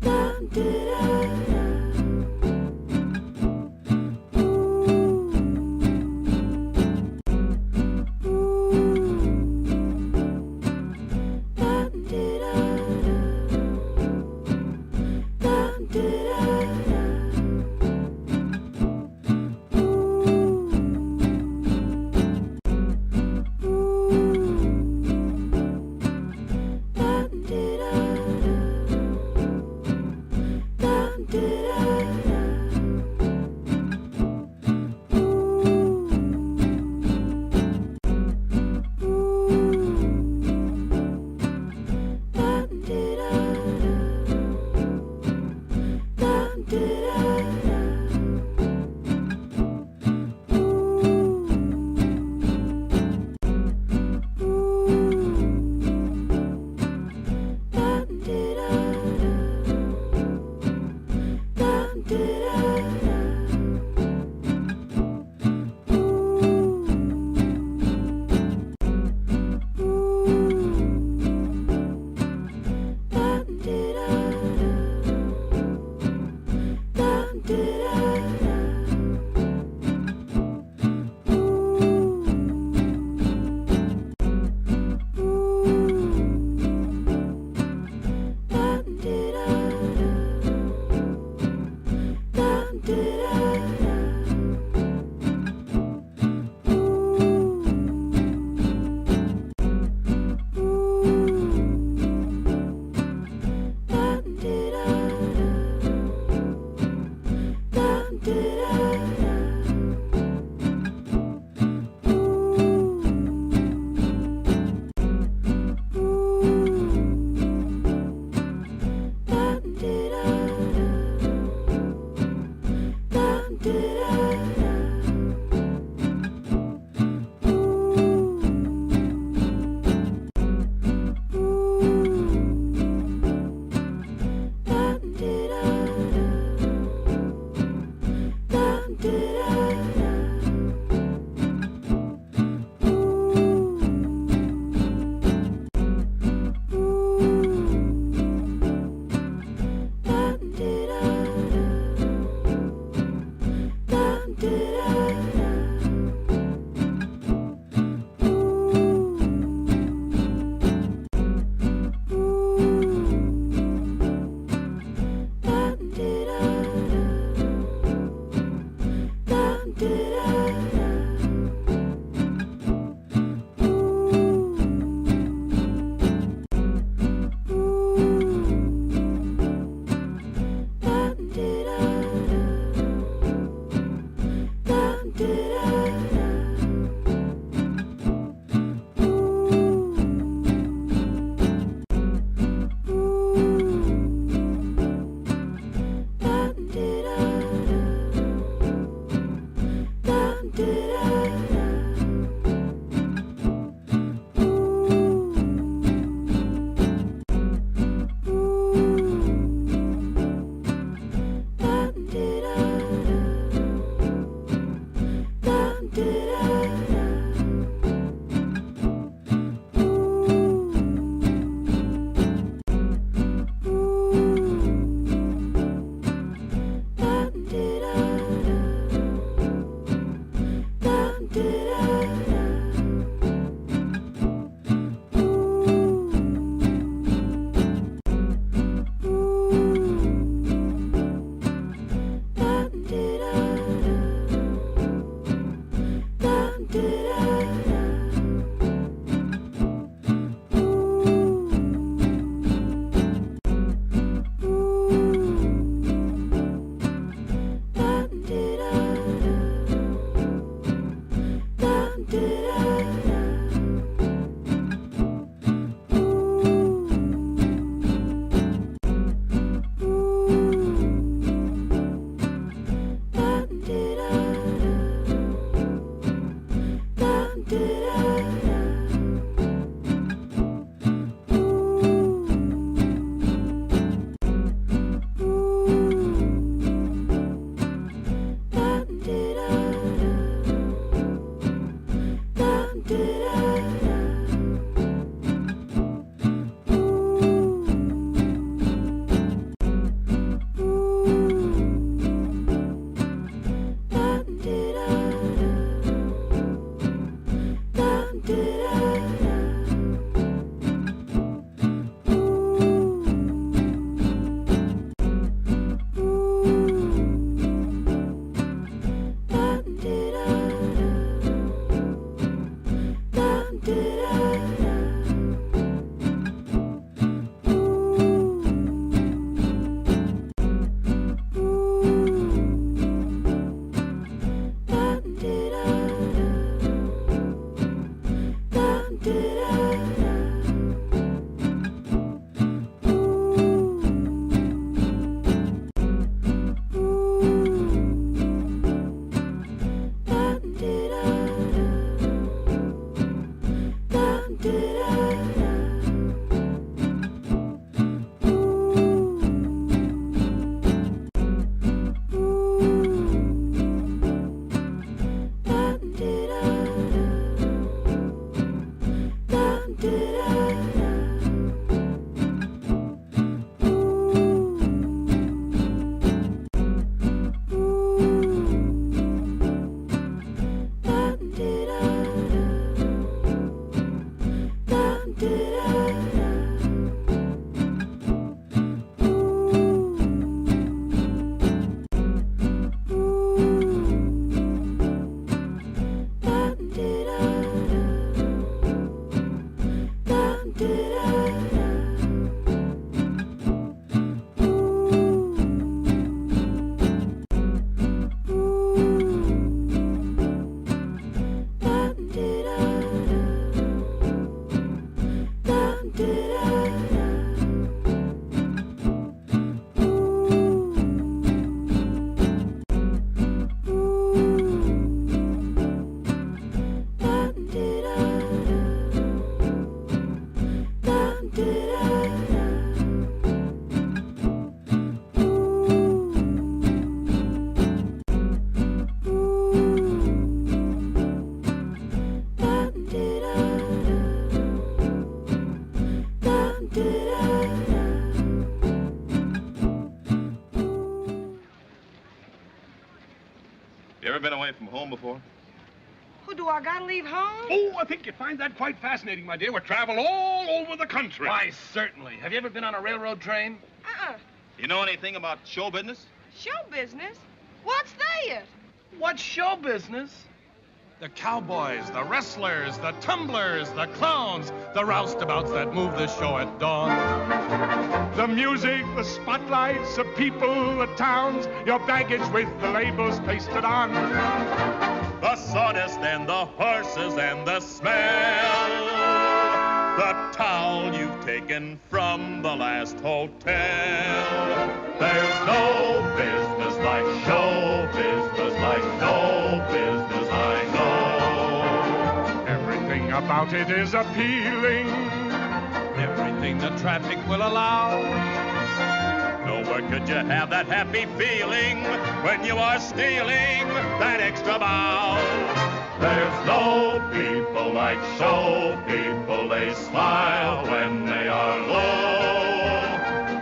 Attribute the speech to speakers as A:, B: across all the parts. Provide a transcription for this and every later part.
A: Da ever been away from home before?
B: Who do I gotta leave home?
C: Oh, I think you'd find that quite fascinating, my dear. We travel all over the country.
D: Why, certainly. Have you ever been on a railroad train?
A: You know anything about show business?
B: Show business? What's that?
D: What's show business?
E: The cowboys, the wrestlers, the tumblers, the clowns, the roustabouts that move the show at dawn.
C: The music, the spotlights, the people, the towns, your baggage with the labels pasted on.
F: The sawdust and the horses and the smell. The towel you've taken from the last hotel. There's no business like show business, like no business I know.
C: Everything about it is appealing.
E: Everything the traffic will allow.
F: Nowhere could you have that happy feeling when you are stealing that extra bow. There's no people like show people. They smile when they are low.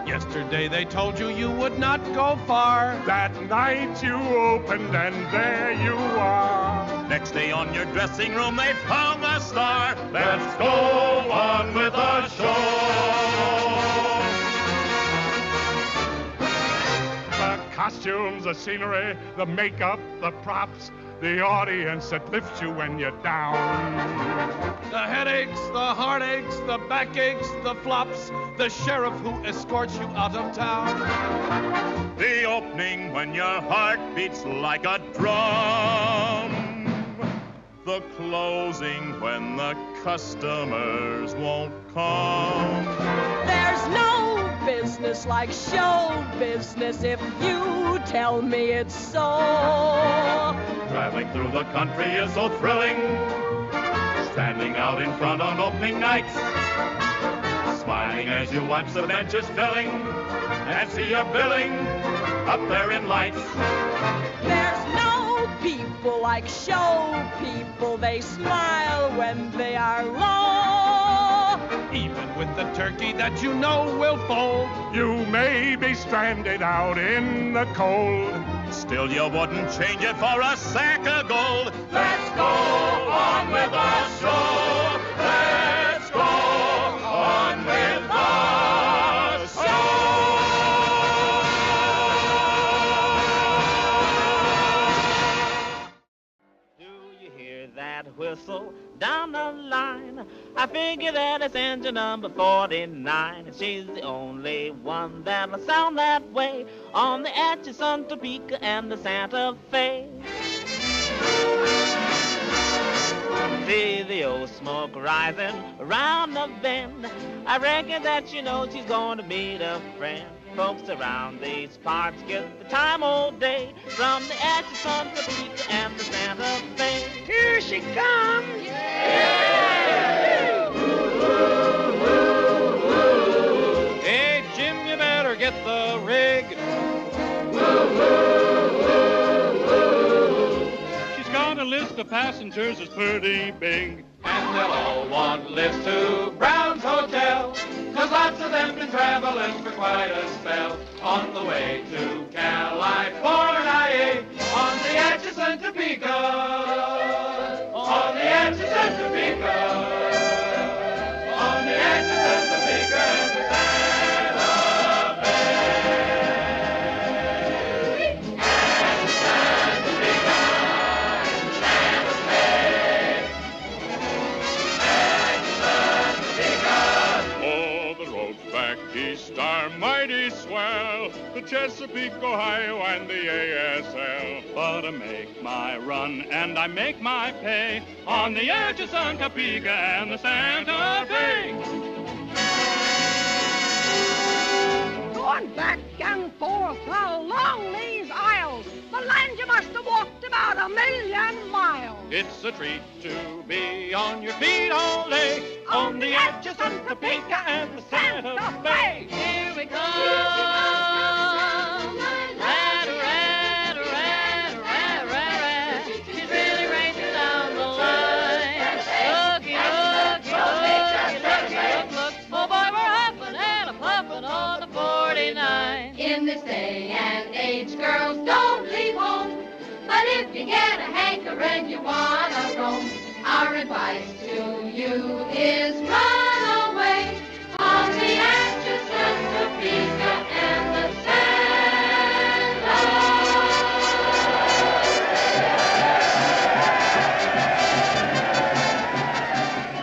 E: Yesterday they told you you would not go far.
C: That night you opened and there you are.
F: Next day on your dressing room they've hung a star. Let's go on with the show.
C: The costumes, the scenery, the makeup, the props, the audience that lifts you when you're down.
E: The headaches, the heartaches, the backaches, the flops, the sheriff who escorts you out of town.
F: The opening when your heart beats like a drum. The closing when the customers won't come.
G: There's no business like show business if you tell me it's so.
F: Traveling through the country is so thrilling. Standing out in front on opening nights. Smiling as you watch the benches filling and see your billing up there in lights.
G: There's no people like show people. They smile when they are low.
E: Even with the turkey that you know will fold,
C: you may be stranded out in the cold.
F: Still you wouldn't change it for a sack of gold. Let's go on with the show. Let's go on with the show.
H: Do you hear that whistle down the line? I figure that it's engine number 49. And she's the only one that'll sound that way on the Atchison, Topeka, and the Santa Fe. See the old smoke rising around the bend. I reckon that you know she's going to meet a friend. Folks around these parts get the time all day from the Atchison, Topeka, and the Santa Fe.
B: Here she comes.
E: Hey, Jim, you better get the rig.
I: She's got a list of passengers that's pretty big.
J: And they'll all want lifts to Brown's Hotel, 'cause lots of them been traveling for quite a spell on the way to California on the Atchison, Topeka, on the Atchison, Topeka, on the Atchison, Topeka, and the Santa Fe. Atchison, Topeka, and the Santa Fe.
I: Oh, the roads back east are mighty swell, the Chesapeake, Ohio, and the ASL. But I make my run and I make my pay on the Atchison, Topeka, and the Santa Fe.
B: Going back and forth along these aisles, the land you must have walked about 1,000,000 miles.
I: It's a treat to be on your feet all day on the Atchison, Topeka, and the Santa Fe.
G: Here we come. She's really racing down the line. Looky, look. Oh boy, we're huffing and a puffing on the 49.
K: In this day and age, girls don't leave home, but But if you get a hankering, you want to roam, our advice to you is run away on the Atchison, Topeka, and the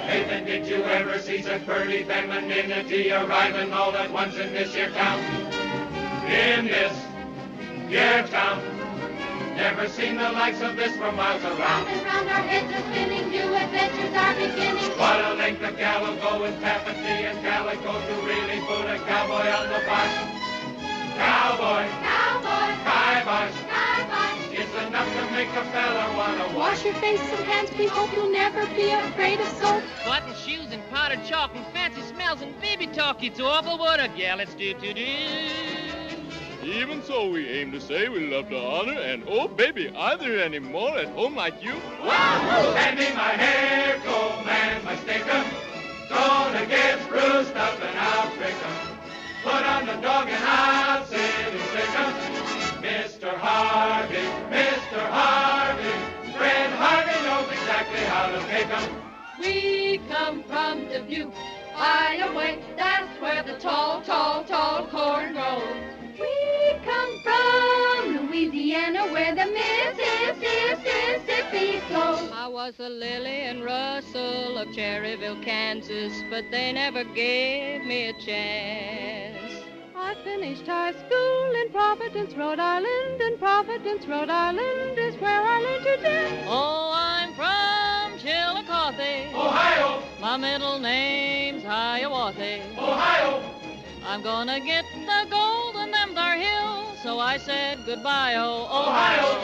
J: Nathan, did you ever see such pearly femininity arriving all at once in this here town? In this here town. Never seen the likes of this for miles around.
K: Round and round our heads are spinning, new adventures are beginning.
J: What a length of gallogo and taffety and calico to really put a cowboy on the box. Cowboy,
K: Cowboy,
J: kibosh,
K: kibosh.
J: It's enough to make a fella wanna
G: Wash your face and hands, we hope you'll never be afraid of soap.
H: Button shoes and powdered chalk and fancy smells and baby talk. It's awful what a gal it's do.
I: Even so, we aim to say we love to honor, and oh, baby, are there any more at home like you?
J: Wow! Hand me my hair comb and my sticker. Gonna get spruced up and I'll pick 'em. Put on the dog and I'll sit and stick 'em. Mr. Harvey, Fred Harvey knows exactly how to pick 'em.
K: We come from Dubuque, Iowa, that's where the tall, tall, tall corn grows. We come from Louisiana, where the Mississippi flows.
L: I was a Lily and Russell of Cherryville, Kansas, but they never gave me a chance. I finished high school in Providence, Rhode Island, and Providence, Rhode Island is where I learned to dance.
H: Oh, I'm from Chillicothe,
J: Ohio,
H: my middle name's Hiawassee.
J: Ohio.
H: I'm gonna get the gold in them thar hills, so I said goodbye, oh,
J: Ohio.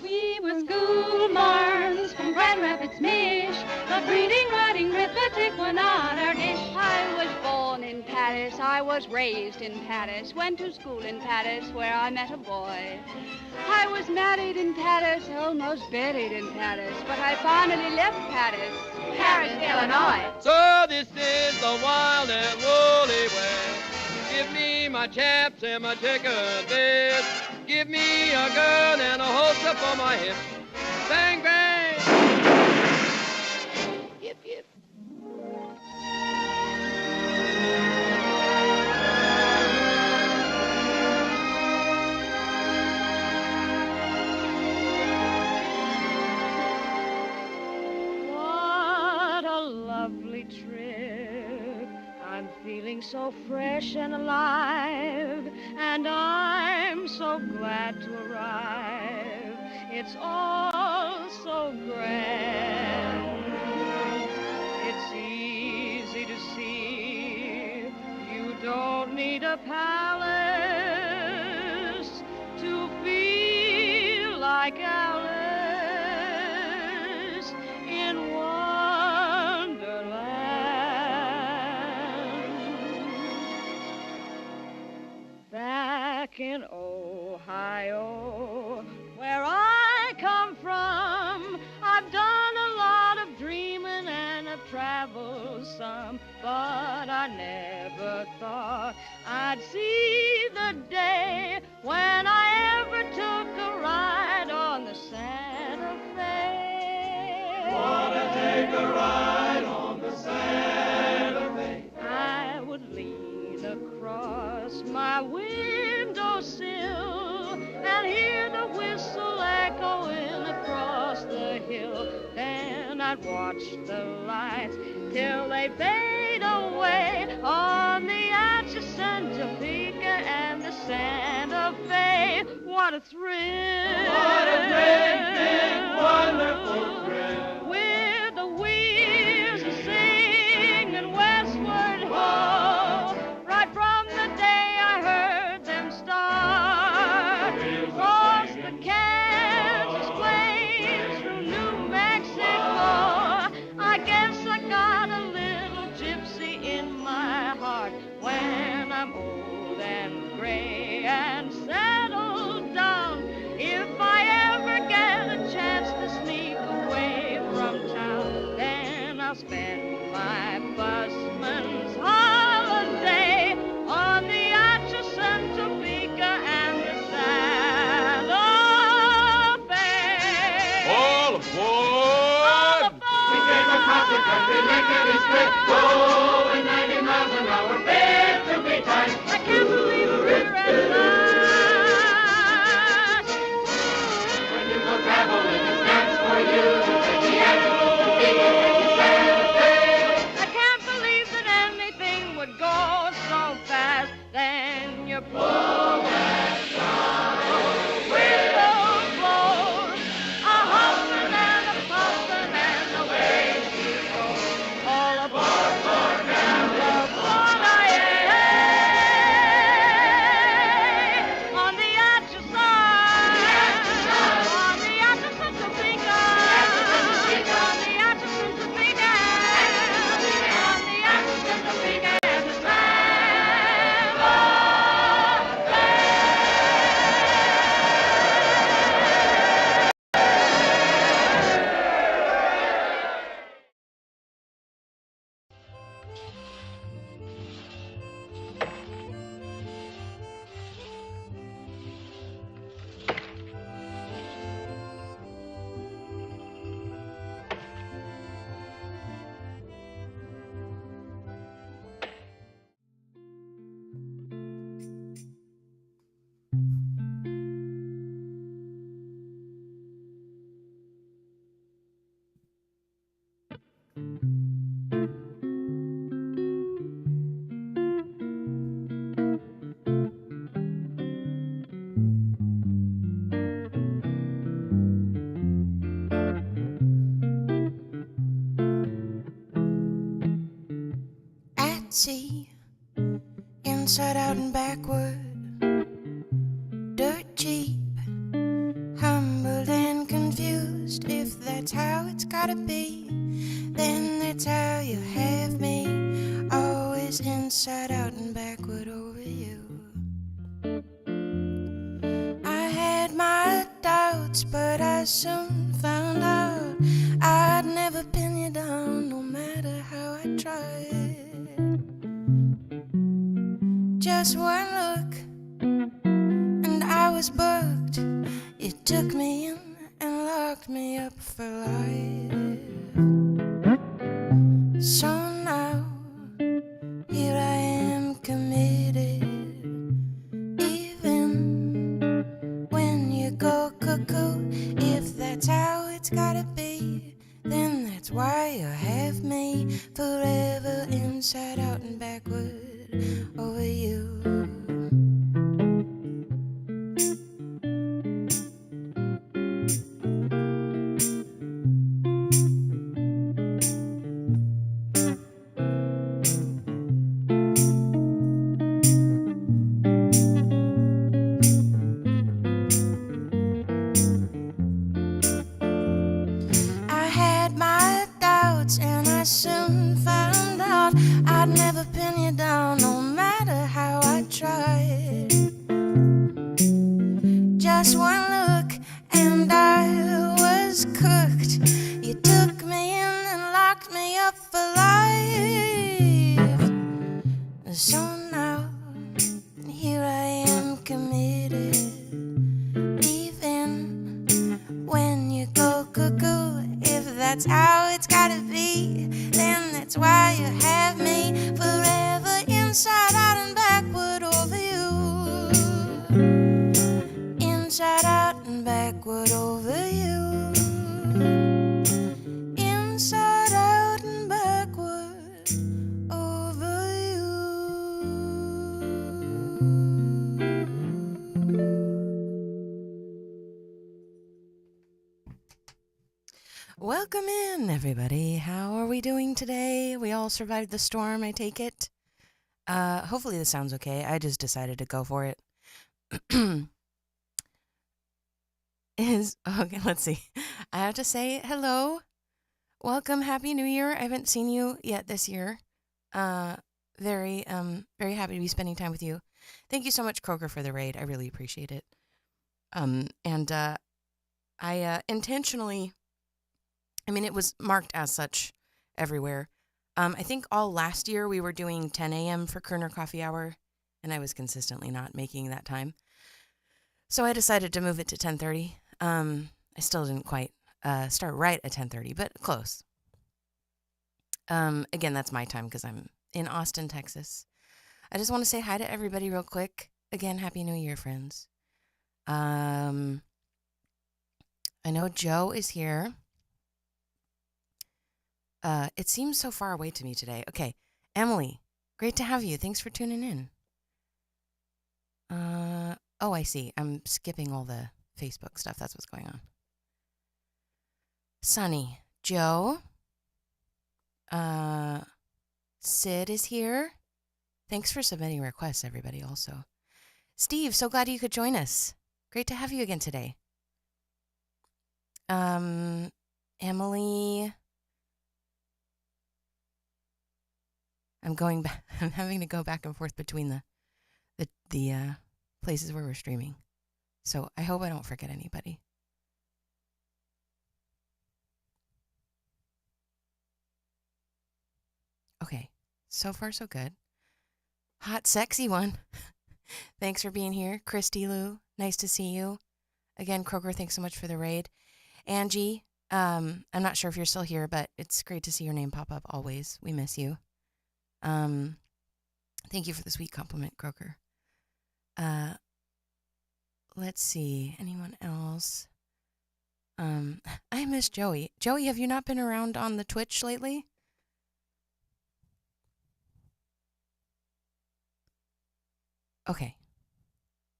K: We were school marms from Grand Rapids, Mich. But reading, writing, arithmetic were not our dish.
L: I was born in Paris, I was raised in Paris, went to school in Paris where I met a boy. I was married in Paris, almost buried in Paris, but I finally left Paris, Illinois.
E: So this is the wild and woolly west. Give me my chaps and my checkered vest. Give me a gun and a holster for my hip. Bang, bang!
L: Yip, yip.
B: What a lovely trip. I'm feeling so fresh and alive, and I'm so glad to arrive. It's all so grand. It's easy to see. You don't need a palace to feel like Alice in back in Ohio, where I come from, I've done a lot of dreaming and I've traveled some, but I never thought I'd see the day when I ever took a ride on the Santa Fe.
J: Wanna take a ride on the Santa Fe?
B: I would lean across my windowsill and hear the whistle echoing across the hill. Then I'd watch the lights till they fade away on the Atchison, Topeka, and the Santa Fe. What a thrill!
J: What a great, big, wonderful thrill!
B: With the wheels a-singing westward ho, right from the day I heard them start. Across the Kansas plains through New Mexico, I guess I got a little gypsy in my heart. When I'm old and gray and settled down, if I ever get a chance to sneak away from town, then I'll spend my busman's holiday on the Atchison, Topeka, and the Santa Fe. you pull that string. Whistles blow, a hopping and a puffing and away she goes. All aboard for California, on the Atchison, on the Atchison Topeka, on the Atchison Topeka, on the Atchison Topeka, and the
M: At sea, inside out and backward, dirt cheap, humbled and confused. If that's how it's gotta be, then that's how you have me, always inside out and backward over you. I had my doubts, but I soon found out I'd never pin you down, no matter how I tried. Just one look, and I was booked. You took me in and locked me up for life. So now, here I am committed. Even when you go cuckoo, if that's how it's gotta be, then that's why you have me forever inside out and backward over you. I had my doubts and I soon found out I'd never pin you down, no matter how I tried. Just one look and I was cooked. You took me in and locked me up for life. So now, here I am committed. Even when you go cuckoo, if that's how it's gotta be, then that's why you have me forever inside out and backward over you. Inside out and backward over you. Inside out and backward over you. Welcome in, everybody. How are we doing today? We all survived the storm, I take it. Hopefully this sounds okay. I just decided to go for it. Okay, let's see. I have to say hello. Welcome, Happy New Year. I haven't seen you yet this year. Very happy to be spending time with you. Thank you so much, Croker, for the raid. I really appreciate it. I intentionally, I mean, it was marked as such everywhere. I think all last year we were doing 10 a.m. for Crooner Coffee Hour, and I was consistently not making that time. So I decided to move it to 10:30. I still didn't quite start right at 10:30, but close. Again, that's my time because I'm in Austin, Texas. I just want to say hi to everybody real quick. Again, Happy New Year, friends. I know Joe is here. It seems so far away to me today. Okay, Emily, great to have you. Thanks for tuning in. Oh, I see. I'm skipping all the Facebook stuff. That's what's going on. Sunny. Joe. Sid is here. Thanks for submitting requests, everybody, also. Steve, so glad you could join us. Great to have you again today. Emily. I'm going back. I'm having to go back and forth between the places where we're streaming. So I hope I don't forget anybody. Okay. So far, so good. Hot, sexy one. Thanks for being here. Christy Lou, nice to see you. Again, Croker, thanks so much for the raid. Angie, I'm not sure if you're still here, but it's great to see your name pop up always. We miss you. Thank you for the sweet compliment, Croker. Let's see. Anyone else? I miss Joey. Joey, have you not been around on the Twitch lately? Okay.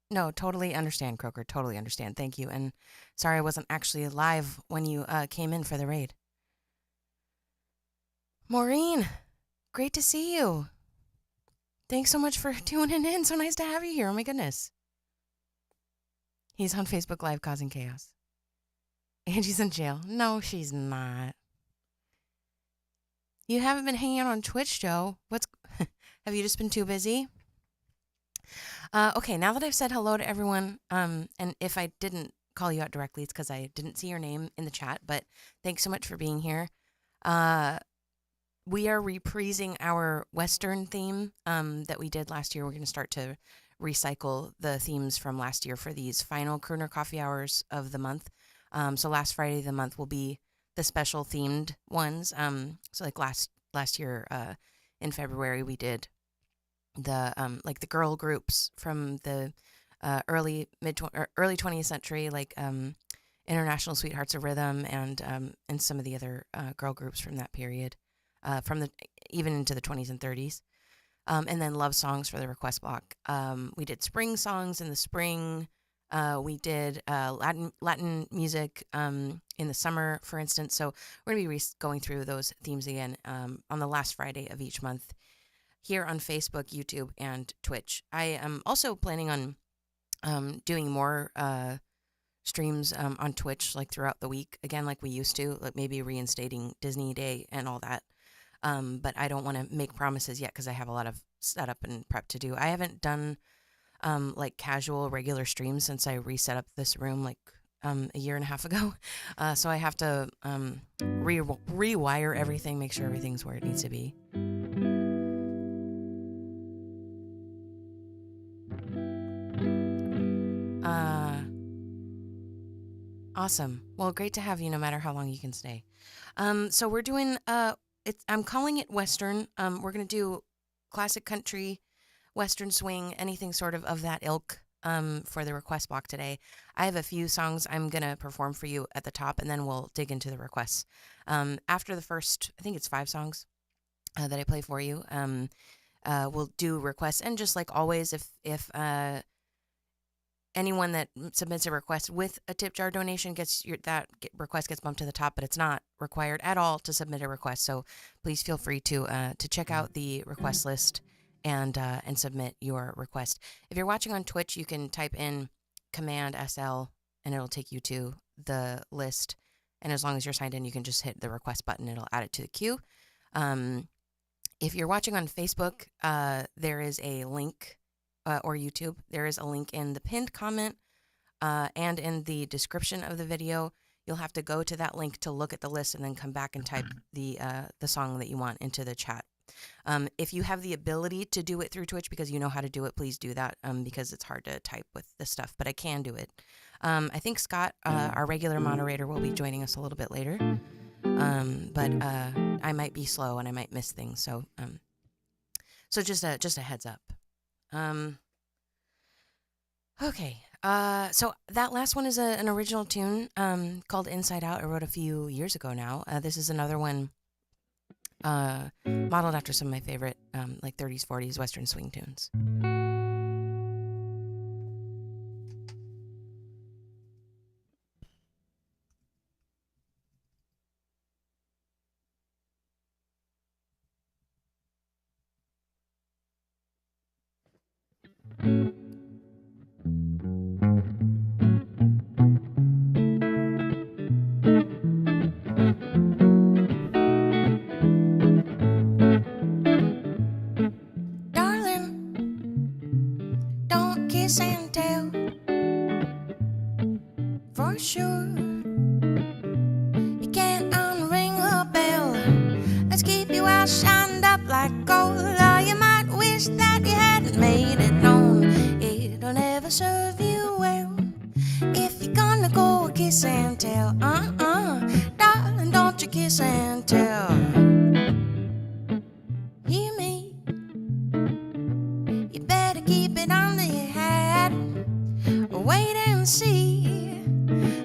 M: No, totally understand, Croker. Totally understand. Thank you. And sorry I wasn't actually live when you came in for the raid. Maureen, great to see you. Thanks so much for tuning in. So nice to have you here. Oh my goodness. He's on Facebook Live causing chaos. Angie's in jail. No, she's not. You haven't been hanging out on Twitch, Joe. Have you just been too busy? Okay, now that I've said hello to everyone, and if I didn't call you out directly, it's because I didn't see your name in the chat, but thanks so much for being here. We are reprising our Western theme that we did last year. We're going to start to recycle the themes from last year for these final Crooner Coffee Hours of the month. So last Friday of the month will be the special themed ones. So like last year in February, we did the like the girl groups from the early 20th century, like International Sweethearts of Rhythm and some of the other girl groups from that period, even into the 20s and 30s, and then love songs for the request block. We did spring songs in the spring. We did Latin music in the summer, for instance. So we're gonna be going through those themes again on the last Friday of each month, here on Facebook, YouTube, and Twitch. I am also planning on doing more streams on Twitch, like throughout the week, again, like we used to, like maybe reinstating Disney Day and all that. But I don't want to make promises yet because I have a lot of setup and prep to do. I haven't done like casual, regular streams since I reset up this room like a year and a half ago. So I have to rewire everything, make sure everything's where it needs to be. Awesome. Well, great to have you no matter how long you can stay. So we're doing, I'm calling it Western. We're going to do classic country, Western swing, anything sort of that ilk for the request block today. I have a few songs I'm going to perform for you at the top, and then we'll dig into the requests. After the first, I think it's 5 songs that I play for you, we'll do requests. And just like always, if anyone that submits a request with a tip jar donation request gets bumped to the top, but it's not required at all to submit a request. So please feel free to check out the request list and submit your request. If you're watching on Twitch, you can type in Command SL and it'll take you to the list. And as long as you're signed in, you can just hit the request button. It'll add it to the queue. If you're watching on Facebook, there is a link. Or YouTube, there is a link in the pinned comment and in the description of the video. You'll have to go to that link to look at the list and then come back and type the song that you want into the chat. If you have the ability to do it through Twitch because you know how to do it, please do that because it's hard to type with this stuff, but I can do it. I think Scott, our regular moderator, will be joining us a little bit later, but I might be slow and I might miss things, so just a heads up. Okay, so that last one is an original tune called Inside Out. I wrote a few years ago now. This is another one modeled after some of my favorite like 30s, 40s Western swing tunes. Don't kiss and tell for sure. You can't unring a bell. Let's keep you all shined up like gold. Or you might wish that you hadn't made it known. It'll never serve you well if you're gonna go kiss and tell. Darling, don't you kiss and tell. Hear me? You better keep it under your hat. Wait and see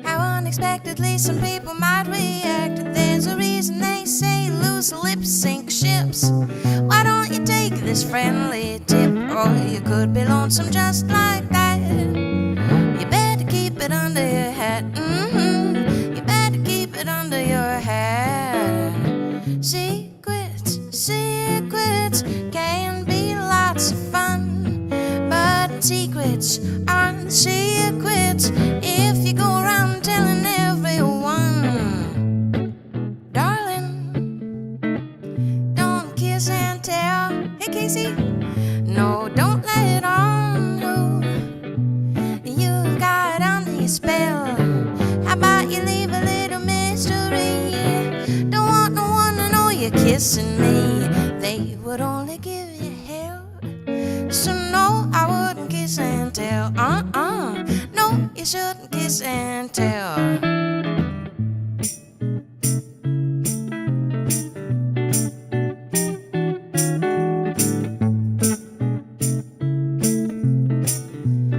M: how unexpectedly some people might react. There's a reason they say loose lips sink ships. Why don't you take this friendly tip? Or you could be lonesome just like that. You better keep it under your hat. You better keep it under your hat. Secrets, secrets can be lots of fun, but secrets aren't the secrets if you go around telling everyone. Darling, don't kiss and tell. Hey, Casey. No, don't let on who you've got under your spell. How about you leave a little mystery? Don't want no one to know you're kissing me. They would only give you hell. So no, I wouldn't kiss and tell. No, you shouldn't kiss and tell.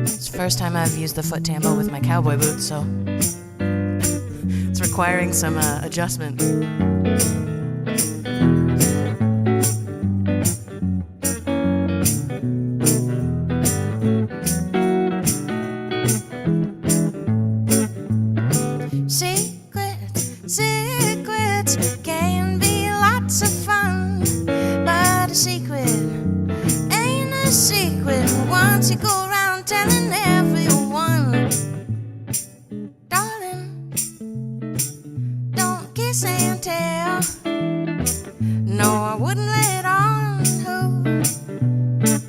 M: It's the first time I've used the foot tambo with my cowboy boots, so it's requiring some adjustment. Secrets, secrets can be lots of fun, but a secret ain't a secret once you go around telling everyone. Darling, don't kiss and tell. No, I wouldn't let on who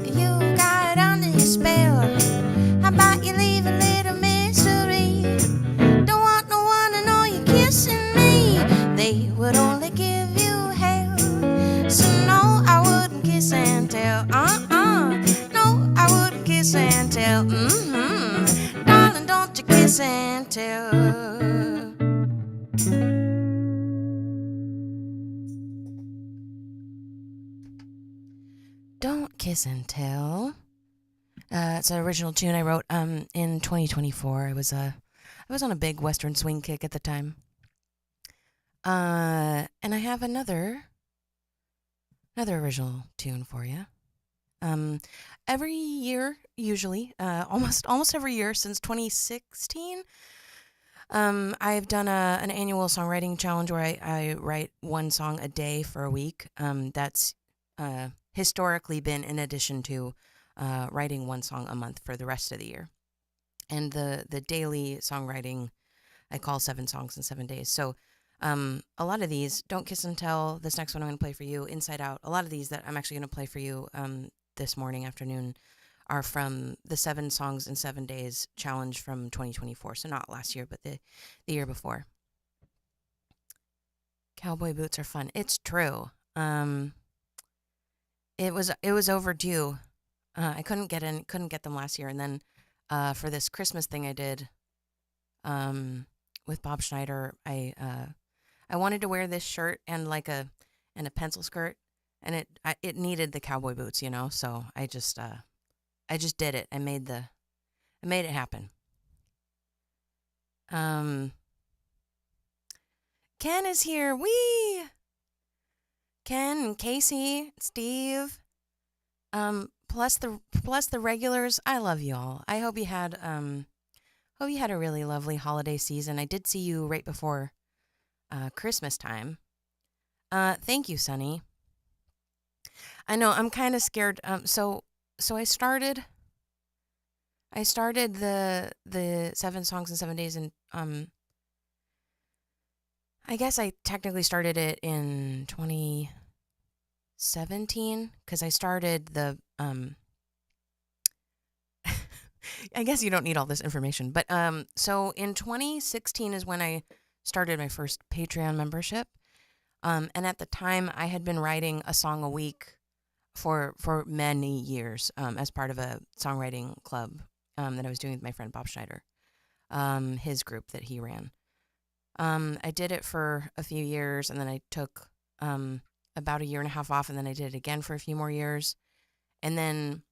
M: you got under your spell. How about you leave a little mystery? Don't want no one to know you're kissing me. They would only give you hell. So no, I wouldn't kiss and tell. No, I wouldn't kiss and tell. Darling, don't you kiss and tell. Don't kiss and tell. It's an original tune I wrote in 2024. I was on a big Western swing kick at the time. And I have another original tune for you. Every year, usually, almost every year since 2016, I've done an annual songwriting challenge where I write one song a day for a week. That's historically been in addition to writing one song a month for the rest of the year. And the daily songwriting, I call 7 songs in 7 days. So a lot of these, Don't Kiss and Tell, this next one I'm going to play for you, Inside Out, a lot of these that I'm actually going to play for you this afternoon, are from the 7 Songs in 7 Days challenge from 2024. So not last year, but the year before. Cowboy boots are fun. It's true. It was overdue. I couldn't get them last year, and then for this Christmas thing I did with Bob Schneider, I wanted to wear this shirt and a pencil skirt, and it needed the cowboy boots, So I just did it. I made it happen. Ken is here. Wee! Ken, Casey, Steve, plus the regulars. I love you all. I hope you had a really lovely holiday season. I did see you right before Christmas time. Thank you, Sonny. I know I'm kind of scared. So I started I started the 7 songs in 7 days, and I guess I technically started it in 2017 because I started the I guess you don't need all this information, but so in 2016 is when I started my first Patreon membership, and at the time I had been writing a song a week for many years as part of a songwriting club that I was doing with my friend Bob Schneider, his group that he ran. I did it for a few years, and then I took about a year and a half off, and then I did it again for a few more years, and then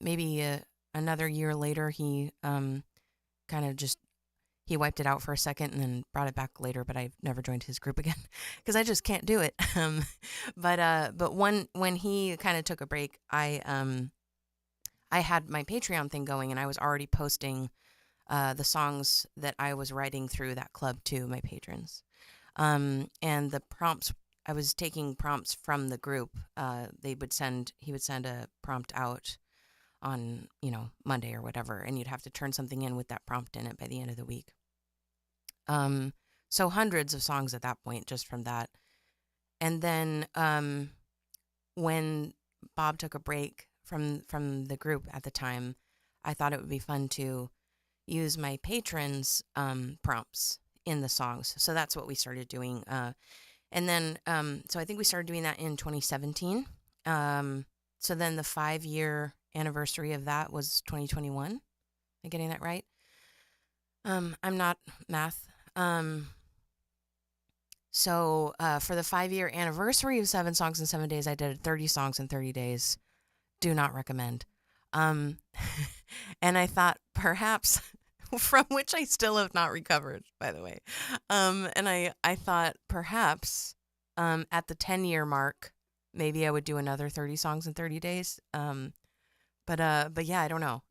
M: maybe another year later, he kind of just he wiped it out for a second and then brought it back later. But I've never joined his group again because I just can't do it. But when he kind of took a break, I had my Patreon thing going, and I was already posting the songs that I was writing through that club to my patrons. And the prompts, I was taking prompts from the group. He would send a prompt out on, Monday or whatever, and you'd have to turn something in with that prompt in it by the end of the week. So hundreds of songs at that point, just from that. And then when Bob took a break from the group at the time, I thought it would be fun to use my patrons' prompts in the songs. So that's what we started doing. And then, so I think we started doing that in 2017. So then the 5-year anniversary of that was 2021. Am I getting that right? I'm not math. So for the 5-year anniversary of 7 Songs in 7 Days, I did 30 songs in 30 days. Do not recommend. And I thought perhaps, from which I still have not recovered, by the way. And I thought perhaps at the 10-year mark, maybe I would do another 30 songs in 30 days. But yeah, I don't know.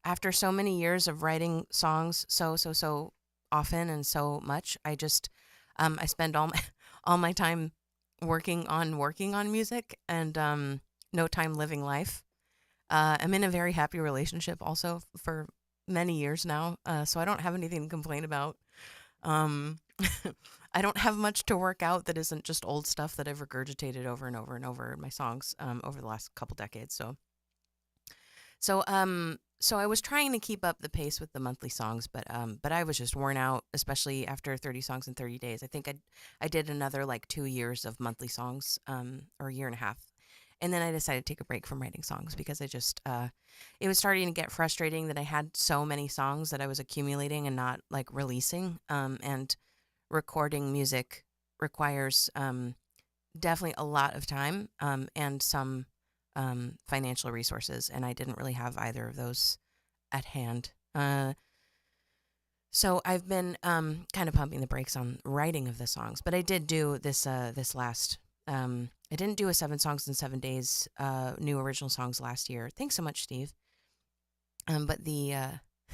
M: After so many years of writing songs so often and so much, I just I spend all my time working on music and no time living life. I'm in a very happy relationship also for many years now, so I don't have anything to complain about. I don't have much to work out that isn't just old stuff that I've regurgitated over and over and over in my songs over the last couple decades. So I was trying to keep up the pace with the monthly songs, but I was just worn out, especially after 30 songs in 30 days. I think I did another 2 years of monthly songs, or a year and a half. And then I decided to take a break from writing songs because I just, it was starting to get frustrating that I had so many songs that I was accumulating and not releasing. And recording music requires definitely a lot of time and some financial resources. And I didn't really have either of those at hand. So I've been kind of pumping the brakes on writing of the songs. But I did do this last... I didn't do a 7 Songs in 7 Days new original songs last year. Thanks so much, Steve. But the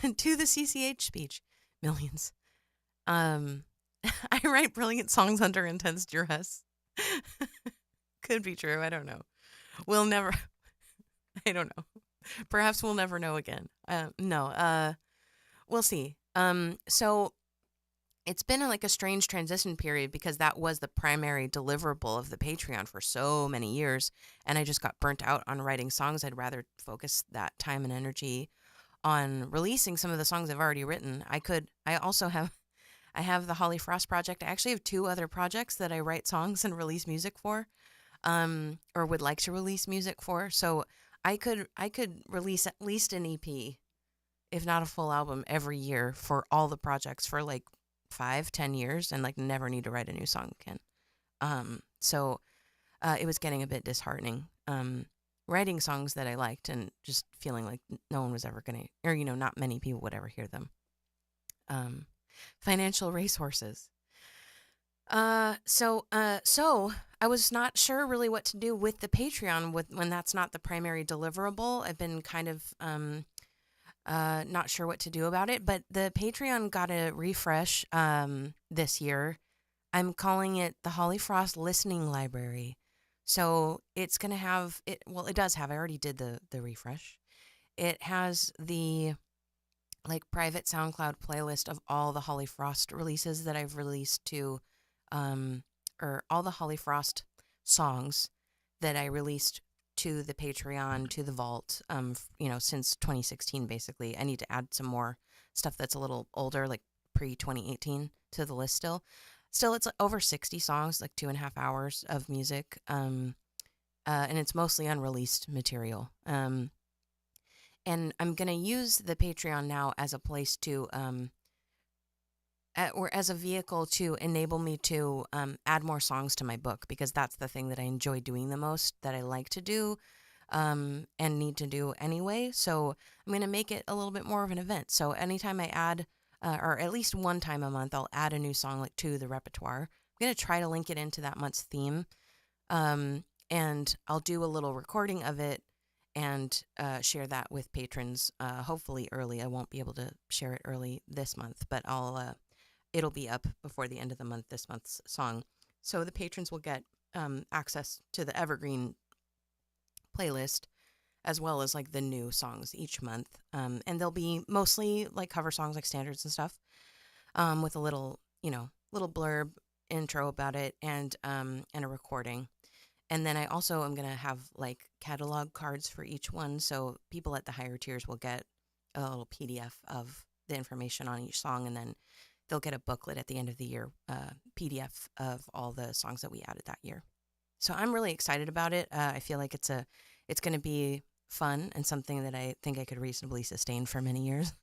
M: to the CCH speech, millions. I write brilliant songs under intense duress. Could be true. I don't know. We'll never. I don't know. Perhaps we'll never know again. No. We'll see. So. It's been a strange transition period because that was the primary deliverable of the Patreon for so many years, and I just got burnt out on writing songs. I'd rather focus that time and energy on releasing some of the songs I've already written. I have the Holly Frost project. I actually have 2 other projects that I write songs and release music for, or would like to release music for. So I could release at least an EP, if not a full album, every year for all the projects for 5-10 years and never need to write a new song again. So it was getting a bit disheartening. Writing songs that I liked and just feeling like no one was ever gonna, or not many people would ever hear them. Financial resources. So I was not sure really what to do with the Patreon when that's not the primary deliverable. I've been kind of not sure what to do about it, but the Patreon got a refresh this year. I'm calling it the Holly Frost Listening Library. So it's going to have, it does have, I already did the refresh. it has the like private SoundCloud playlist of all the Holly Frost releases that I've released to, or all the Holly Frost songs that I released to the Patreon, to the Vault, since 2016, basically. I need to add some more stuff that's a little older, like pre-2018, to the list still. Still, it's over 60 songs, like 2.5 hours of music, and it's mostly unreleased material. And I'm going to use the Patreon now as a place to, or as a vehicle to enable me to add more songs to my book, because that's the thing that I enjoy doing the most, that I like to do, and need to do anyway. So I'm going to make it a little bit more of an event. So anytime I add, or at least one time a month, I'll add a new song like to the repertoire. I'm going to try to link it into that month's theme, and I'll do a little recording of it and share that with patrons, hopefully early. I won't be able to share it early this month, but it'll be up before the end of the month, this month's song. So the patrons will get access to the Evergreen playlist, as well as like the new songs each month. And they'll be mostly like cover songs, like standards and stuff, with a little blurb intro about it, and a recording. And then I also am going to have like catalog cards for each one. So people at the higher tiers will get a little PDF of the information on each song. And then they'll get a booklet at the end of the year, PDF of all the songs that we added that year. So I'm really excited about it. I feel like it's going to be fun and something that I think I could reasonably sustain for many years.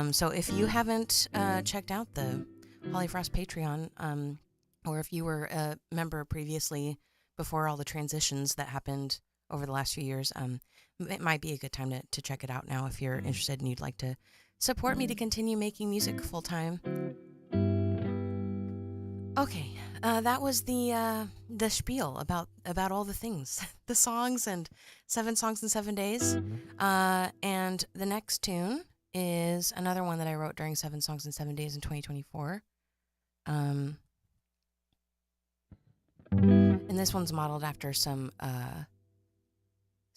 M: So if you haven't checked out the Holly Frost Patreon, or if you were a member previously, before all the transitions that happened over the last few years, it might be a good time to check it out now if you're interested and you'd like to support me to continue making music full time. Okay, that was the spiel about all the things, the songs, and 7 songs in 7 days. And the next tune is another one that I wrote during 7 songs in 7 days in 2024. And this one's modeled after some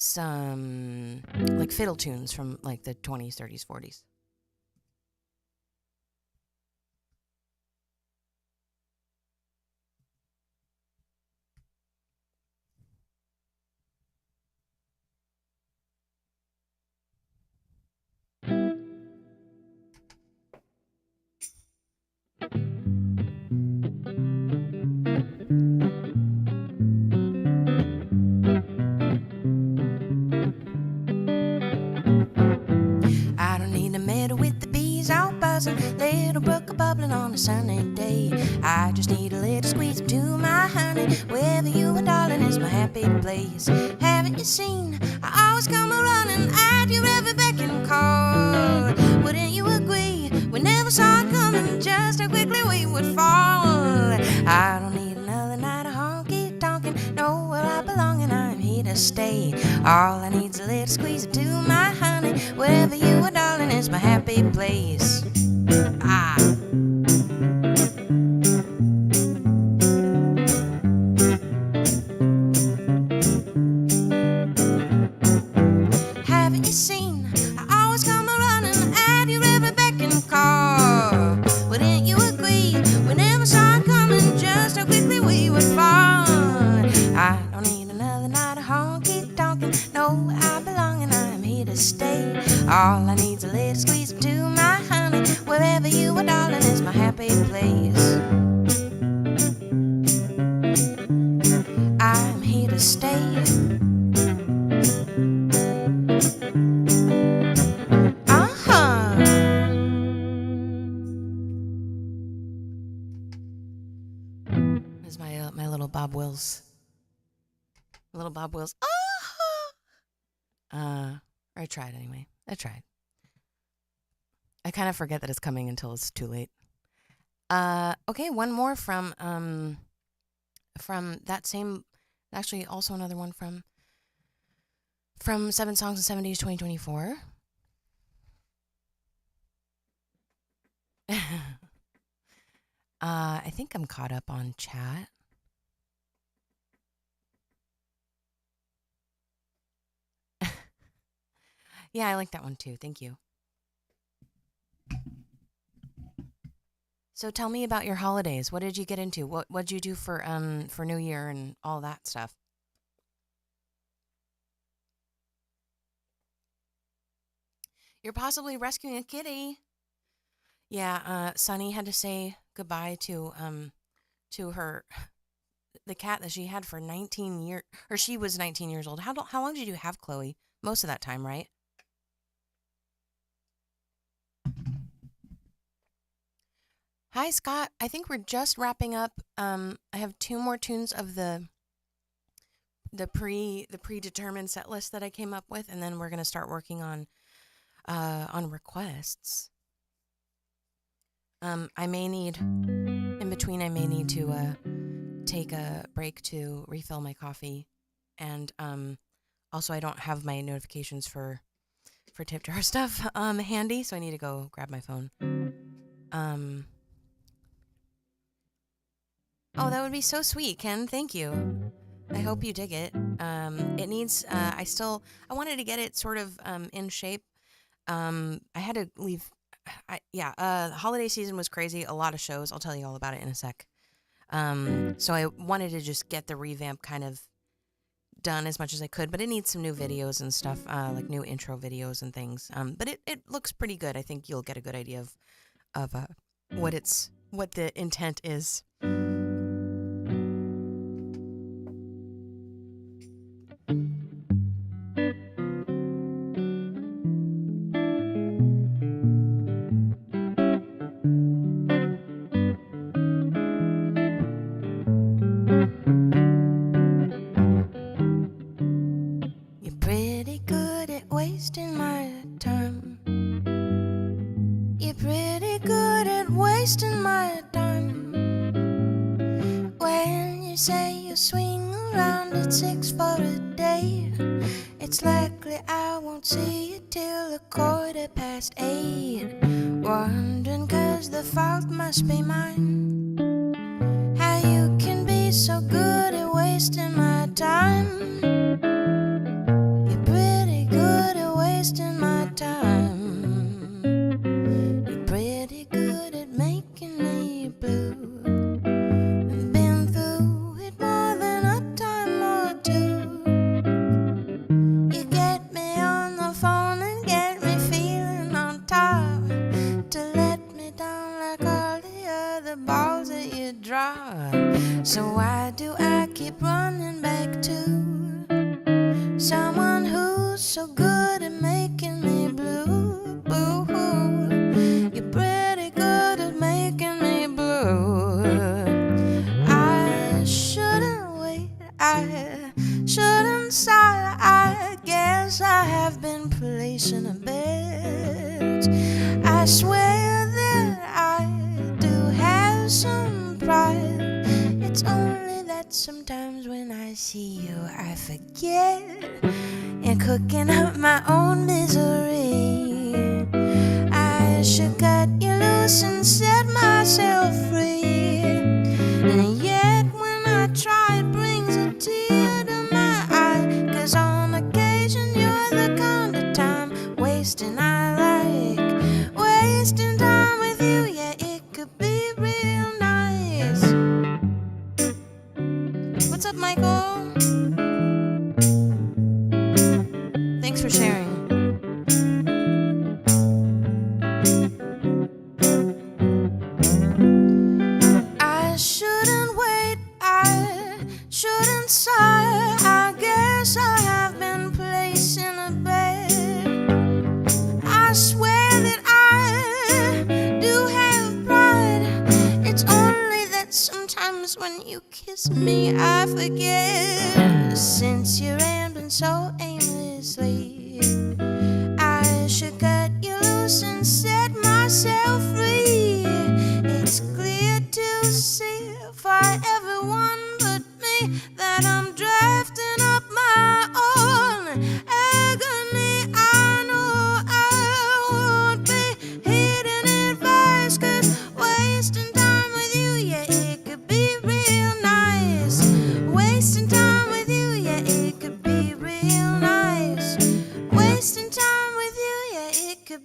M: like fiddle tunes from like the 20s, 30s, 40s. Little brook a-bubbling on a sunny day. I just need a little squeeze to my honey. Wherever you are, darling, is my happy place. Haven't you seen? I always come a-running at your every beck and call. Wouldn't you agree? We never saw it coming, just how quickly we would fall. I don't need another night of honky-tonkin'. Know where I belong and I'm here to stay. All I need's a little squeeze to my honey. Wherever you are, darling, is my happy place. Haven't you seen? I always come a-running at your every beck and call. Wouldn't you agree? We never saw it coming, just how quickly we would fall. I don't need another night of honky-tonkin'. Know where I belong and I'm here to stay. All I need's a little squeeze to my honey. Wherever you are, darling, is my happy place. I'm here to stay. There's my little Bob Wills. Little Bob Wills. I tried anyway. I tried. I kind of forget that it's coming until it's too late. Okay, one more from that same, actually also another one from 7 Songs in 7 Days 2024. I think I'm caught up on chat. Yeah, I like that one too. Thank you. So tell me about your holidays. What did you get into? What'd you do for New Year and all that stuff? You're possibly rescuing a kitty. Yeah, Sunny had to say goodbye to her the cat that she had for 19 years, or she was 19 years old. How long did you have Chloe? Most of that time, right? Hi, Scott. I think we're just wrapping up. I have 2 more tunes of the predetermined set list that I came up with, and then we're gonna start working on requests. I may need to take a break to refill my coffee, and also I don't have my notifications for tip jar stuff handy, so I need to go grab my phone. Oh, that would be so sweet, Ken. Thank you. I hope you dig it. It needs. I wanted to get it sort of in shape. I had to leave. The holiday season was crazy. A lot of shows. I'll tell you all about it in a sec. So I wanted to just get the revamp kind of done as much as I could, but it needs some new videos and stuff, like new intro videos and things. But it looks pretty good. I think you'll get a good idea of what the intent is.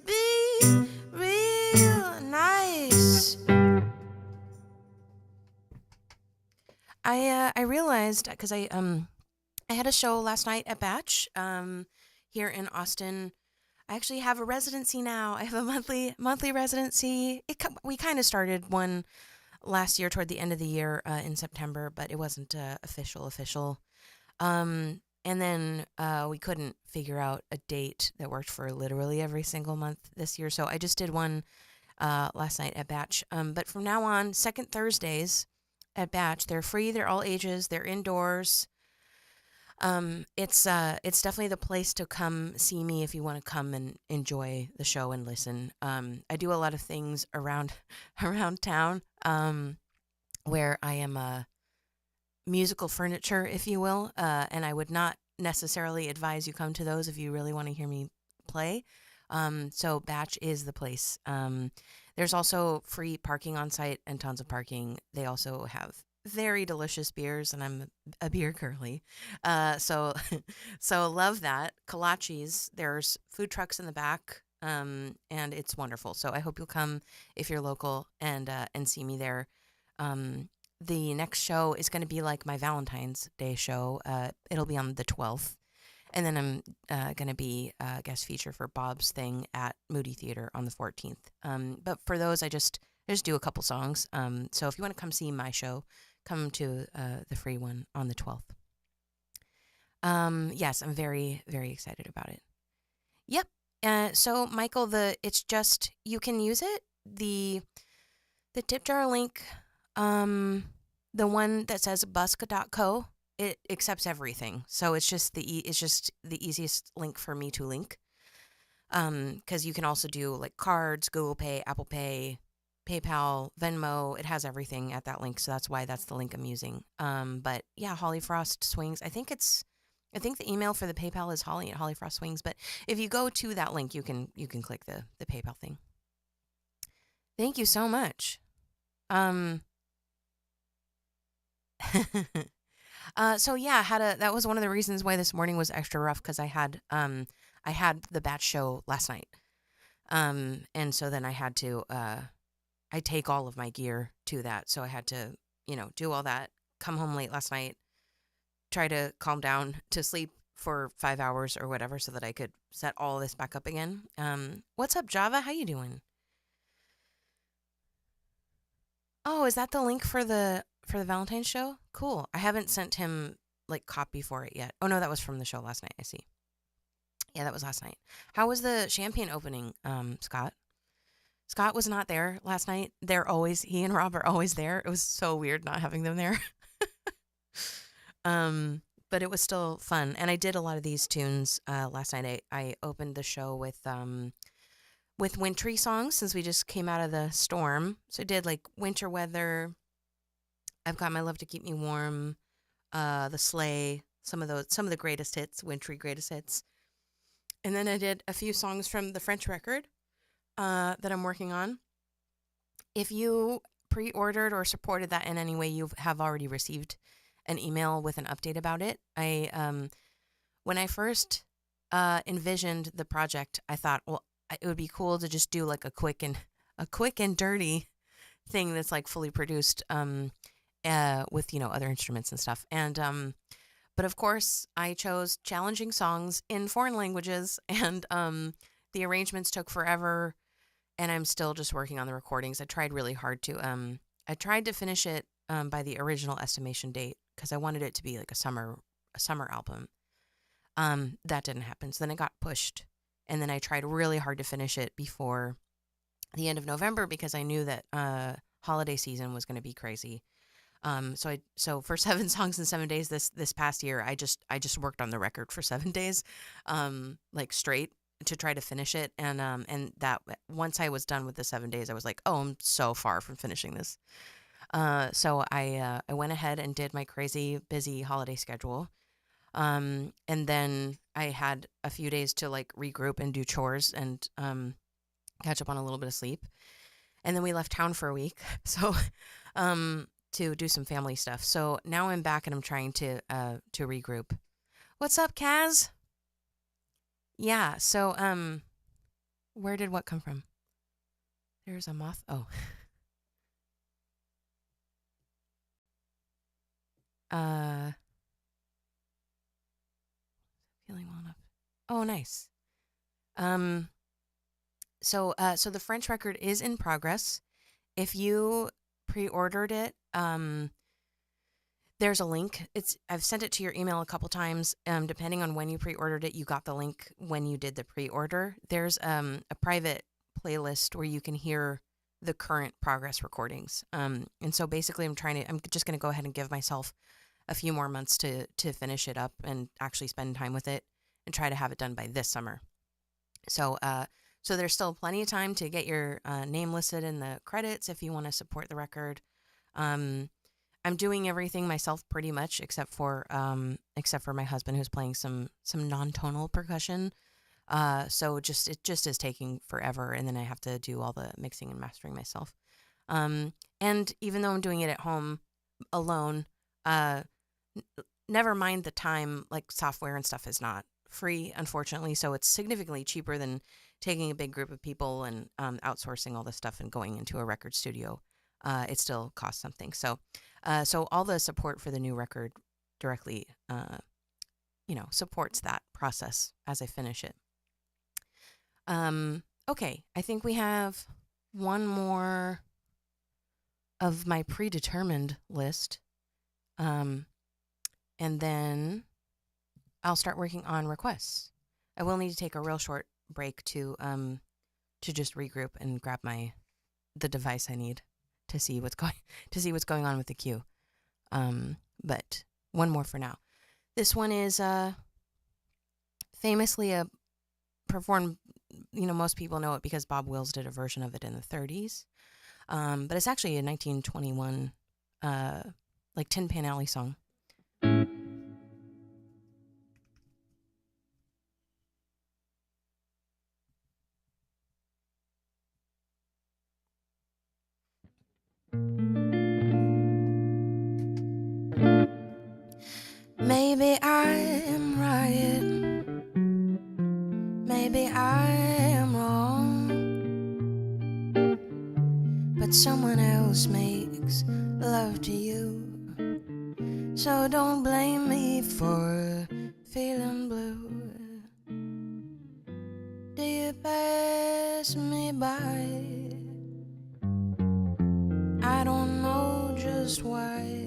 M: be real nice. I realized because I had a show last night at Batch here in Austin. I actually have a residency now. I have a monthly residency. We kind of started one last year toward the end of the year in September, but it wasn't official. And then we couldn't figure out a date that worked for literally every single month this year. So I just did one last night at Batch. But from now on, second Thursdays at Batch, they're free. They're all ages. They're indoors. It's definitely the place to come see me if you want to come and enjoy the show and listen. I do a lot of things around town where I am musical furniture, if you will, and I would not necessarily advise you come to those if you really want to hear me play. So Batch is the place. There's also free parking on site and tons of parking. They also have very delicious beers, and I'm a beer girly. So love that. Kolaches, there's food trucks in the back, and it's wonderful. So I hope you'll come if you're local and see me there. The next show is going to be like my Valentine's Day show. It'll be on the 12th. And then I'm going to be a guest feature for Bob's thing at Moody Theater on the 14th. But for those, I just do a couple songs. So if you want to come see my show, come to the free one on the 12th. Yes, I'm very, very excited about it. Yep. So Michael, it's just, you can use it. The tip jar link, the one that says busk.co, it accepts everything. So it's just the easiest link for me to link. 'Cause you can also do like cards, Google Pay, Apple Pay, PayPal, Venmo. It has everything at that link. So that's why that's the link I'm using. But yeah, Holly Frost Swings. I think the email for the PayPal is Holly at Holly Frost Swings. But if you go to that link, you can click the PayPal thing. Thank you so much. So yeah, that was one of the reasons why this morning was extra rough, because I had the Batch show last night. And so then I had to, I take all of my gear to that. So I had to, do all that, come home late last night, try to calm down to sleep for 5 hours or whatever so that I could set all this back up again. What's up, Java? How you doing? Oh, is that the link for the Valentine's show? Cool. I haven't sent him like copy for it yet. Oh no, that was from the show last night. I see. Yeah, that was last night. How was the champagne opening, Scott? Scott was not there last night. He and Rob are always there. It was so weird not having them there. But it was still fun. And I did a lot of these tunes last night. I opened the show with wintry songs since we just came out of the storm. So I did like Winter Weather, I've Got My Love to Keep Me Warm, The Sleigh, some of the greatest hits, wintry greatest hits. And then I did a few songs from the French record that I'm working on. If you pre-ordered or supported that in any way, you have already received an email with an update about it. When I first envisioned the project, I thought, well, it would be cool to just do like a quick and dirty thing that's like fully produced with other instruments and stuff. And but of course I chose challenging songs in foreign languages, and the arrangements took forever, and I'm still just working on the recordings. I tried really hard to finish it by the original estimation date, because I wanted it to be like a summer album. That didn't happen, so then it got pushed. And then I tried really hard to finish it before the end of November, because I knew that holiday season was going to be crazy. So for 7 songs in 7 days this past year, I just worked on the record for 7 days, like straight, to try to finish it. And that once I was done with the 7 days, I was like, oh, I'm so far from finishing this. So I went ahead and did my crazy busy holiday schedule. And then I had a few days to like regroup and do chores and catch up on a little bit of sleep. And then we left town for a week. So to do some family stuff. So now I'm back and I'm trying to regroup. What's up, Kaz? Yeah, so Where did what come from? There's a moth. Oh. Feeling well enough. Oh, nice. So the French record is in progress. If you pre-ordered it, there's a link. I've sent it to your email a couple times. Depending on when you pre-ordered it, you got the link when you did the pre-order. There's a private playlist where you can hear the current progress recordings. And so basically I'm just going to go ahead and give myself a few more months to finish it up and actually spend time with it and try to have it done by this summer. So there's still plenty of time to get your name listed in the credits if you want to support the record. I'm doing everything myself pretty much, except for my husband, who's playing some non-tonal percussion. So it just is taking forever, and then I have to do all the mixing and mastering myself. And even though I'm doing it at home alone, never mind the time, like software and stuff is not free, unfortunately. So it's significantly cheaper than taking a big group of people and outsourcing all this stuff and going into a record studio. It still costs something. So all the support for the new record directly, supports that process as I finish it. Okay, I think we have one more of my predetermined list. And then I'll start working on requests. I will need to take a real short break to just regroup and grab the device I need to see what's going on with the queue. But one more for now. This one is famously performed. Most people know it because Bob Wills did a version of it in the 30s. But it's actually a 1921 Tin Pan Alley song. Maybe I am right, maybe I am wrong, but someone else makes love to you, so don't blame me for feeling blue. Do you pass me by? I don't know just why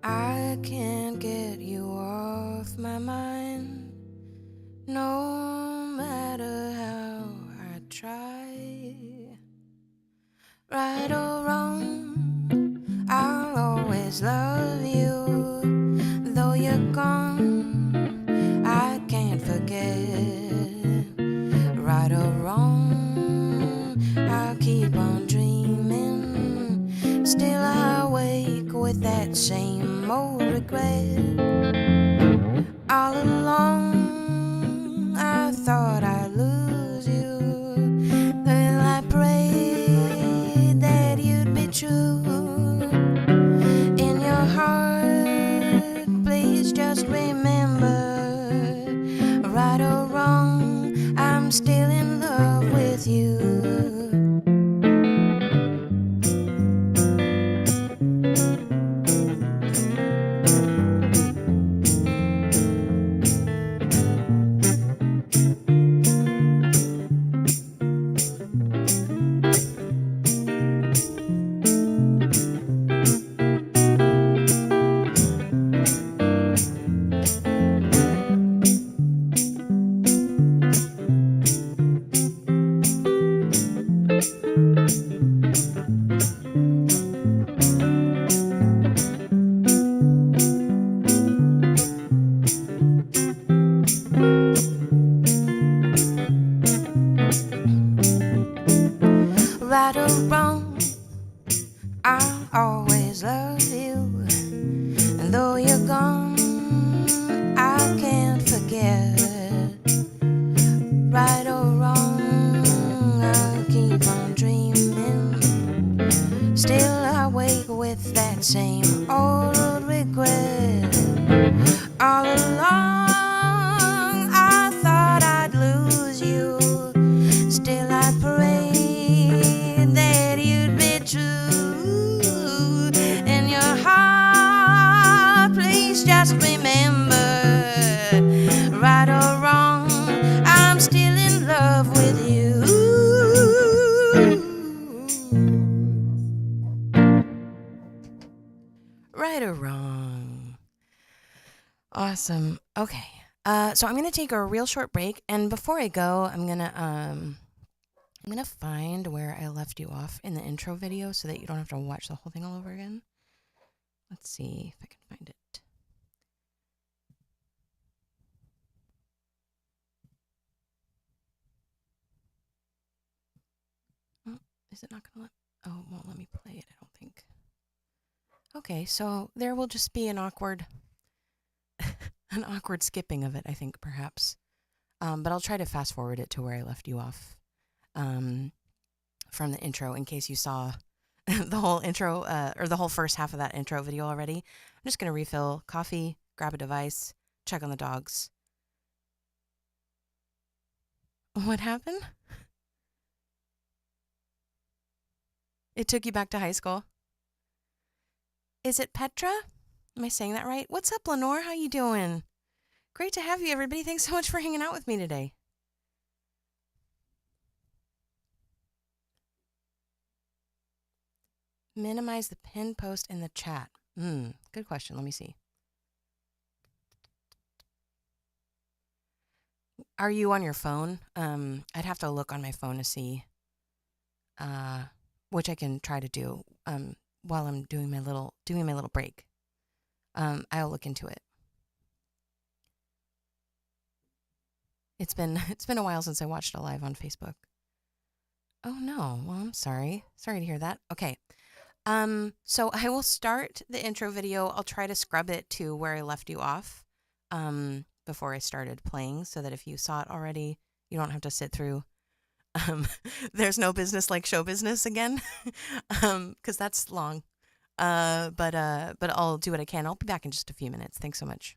M: I can't get you off my mind, no matter how I try. Right or wrong, I'll always love you. Though you're gone, I can't forget. Right or wrong, I'll keep on dreaming. Still I wake with that same old regret. All along I thought I'd lose you. Well, I prayed that you'd be true. In your heart, please just remember, right or wrong, I'm still in love with you. Right or wrong, I'll always love you. And though you're gone, I can't forget. Right or wrong, I'll keep on dreaming. Still I wake with that same old regret. All along I thought I'd lose you. Awesome. Okay. So I'm gonna take a real short break, and before I go, I'm gonna find where I left you off in the intro video so that you don't have to watch the whole thing all over again. Let's see if I can find it. Oh, is it not gonna let? Oh, it won't let me play it, I don't think. Okay, so there will just be an awkward skipping of it, I think, perhaps. But I'll try to fast forward it to where I left you off from the intro in case you saw the whole intro or the whole first half of that intro video already. I'm just going to refill coffee, grab a device, check on the dogs. What happened? It took you back to high school? Is it Petra? Am I saying that right? What's up, Lenore? How you doing? Great to have you, everybody. Thanks so much for hanging out with me today. Minimize the pinned post in the chat. Good question. Let me see. Are you on your phone? I'd have to look on my phone to see, which I can try to do while I'm doing my little break. I'll look into it. It's been a while since I watched a live on Facebook. Oh no. Well, I'm sorry. Sorry to hear that. Okay. So I will start the intro video. I'll try to scrub it to where I left you off before I started playing so that if you saw it already, you don't have to sit through There's No Business Like Show Business again, because that's long. But I'll do what I can. I'll be back in just a few minutes. Thanks so much.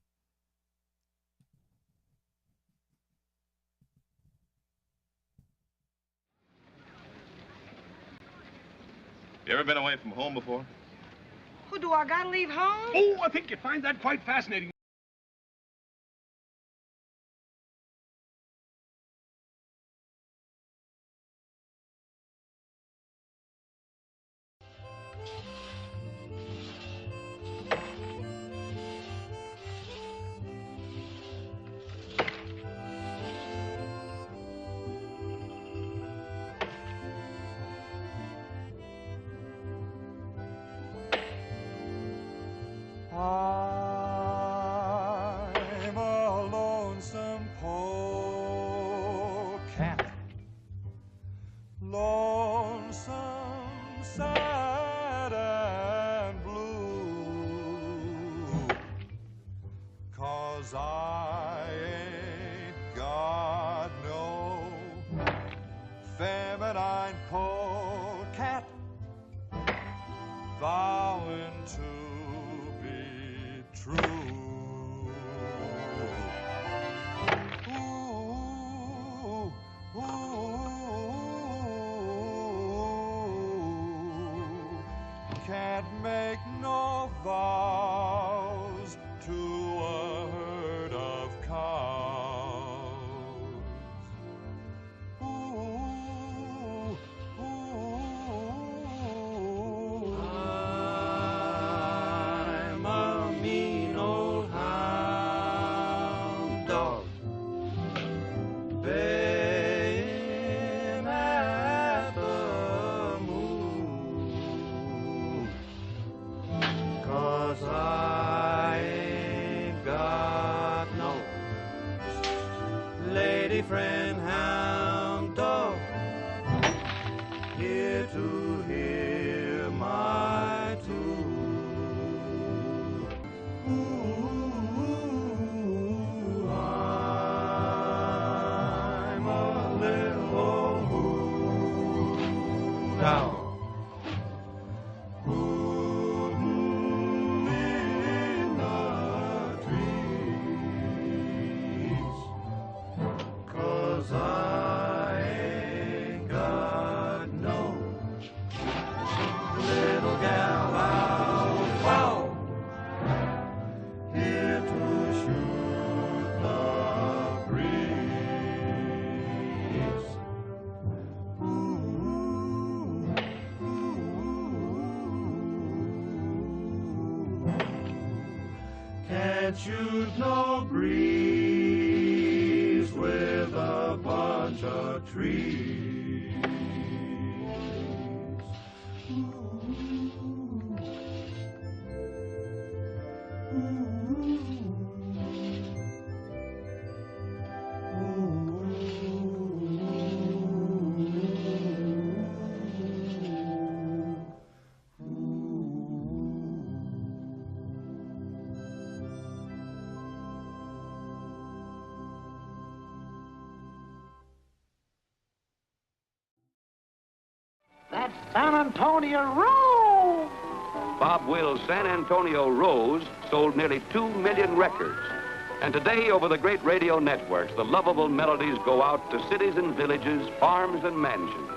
A: You ever been away from home before?
D: Who do I gotta leave home? Oh, I think you'd find that quite fascinating.
N: I'm a lonesome polecat, lonesome, sad and blue, 'cause I ain't got no feminine polecat vowing to true. Ooh, ooh, can't make no vows to a herd of cows. Ooh, ooh, I'm a mean old hound dog, baying at the moon, 'cause I ain't got no lady friend hound dog here to hear my tune. Ooh, I'm a little old hound dog, hooting in the trees, 'cause I ain't got no little gal out foul here to shoot the breeze. Ooh, can't shoot no breeze with a bunch of trees.
O: That's San Antonio Rose!
P: Bob Will's San Antonio Rose sold nearly 2 million records. And today, over the great radio networks, the lovable melodies go out to cities and villages, farms and mansions.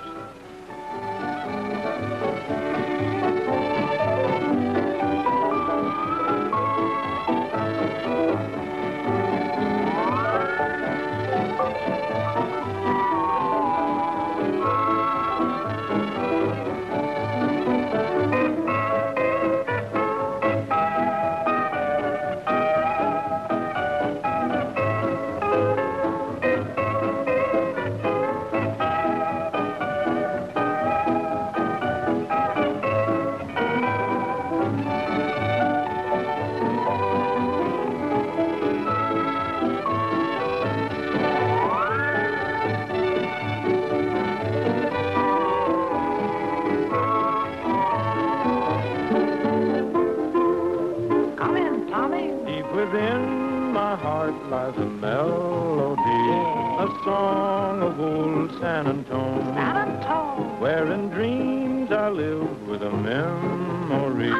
N: Within my heart lies a melody, a song of old San Antone, where in dreams I lived with a memory,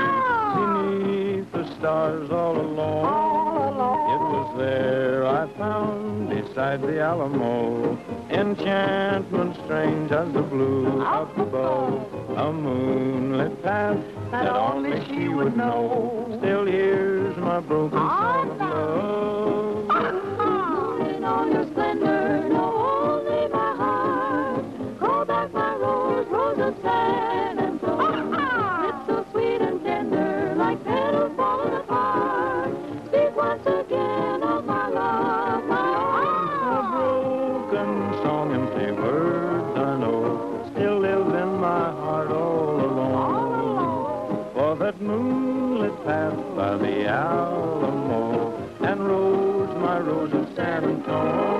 N: beneath the stars all alone. It was there I found, beside the Alamo, enchantment strange as the blue up above, a moonlit path that only she would know. Still here's my broken song of love.
K: In all your splendor, no, only my heart. Call back my rose, rose of San Antone. It's so sweet and tender, like petals falling apart. Speak once again of my love, my
N: A broken song, empty words I know, still live in my heart all alone. For that moonlit path by the Alamo, and rose, my rose of San Antone.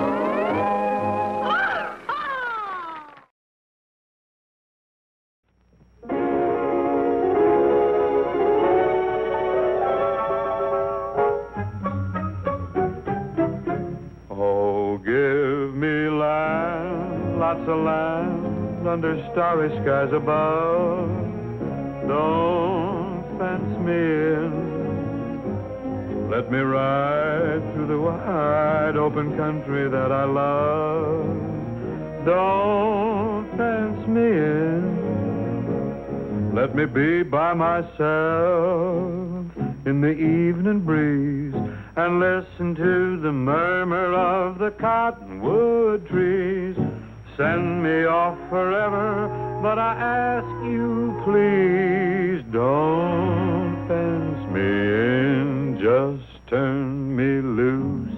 Q: Oh, give me land, lots of land, under starry skies above. Don't fence me in. Let me ride through the wide open country that I love. Don't fence me in. Let me be by myself in the evening breeze and listen to the murmur of the cottonwood trees. Send me off forever, but I ask you, please, don't fence me in. Just turn me loose.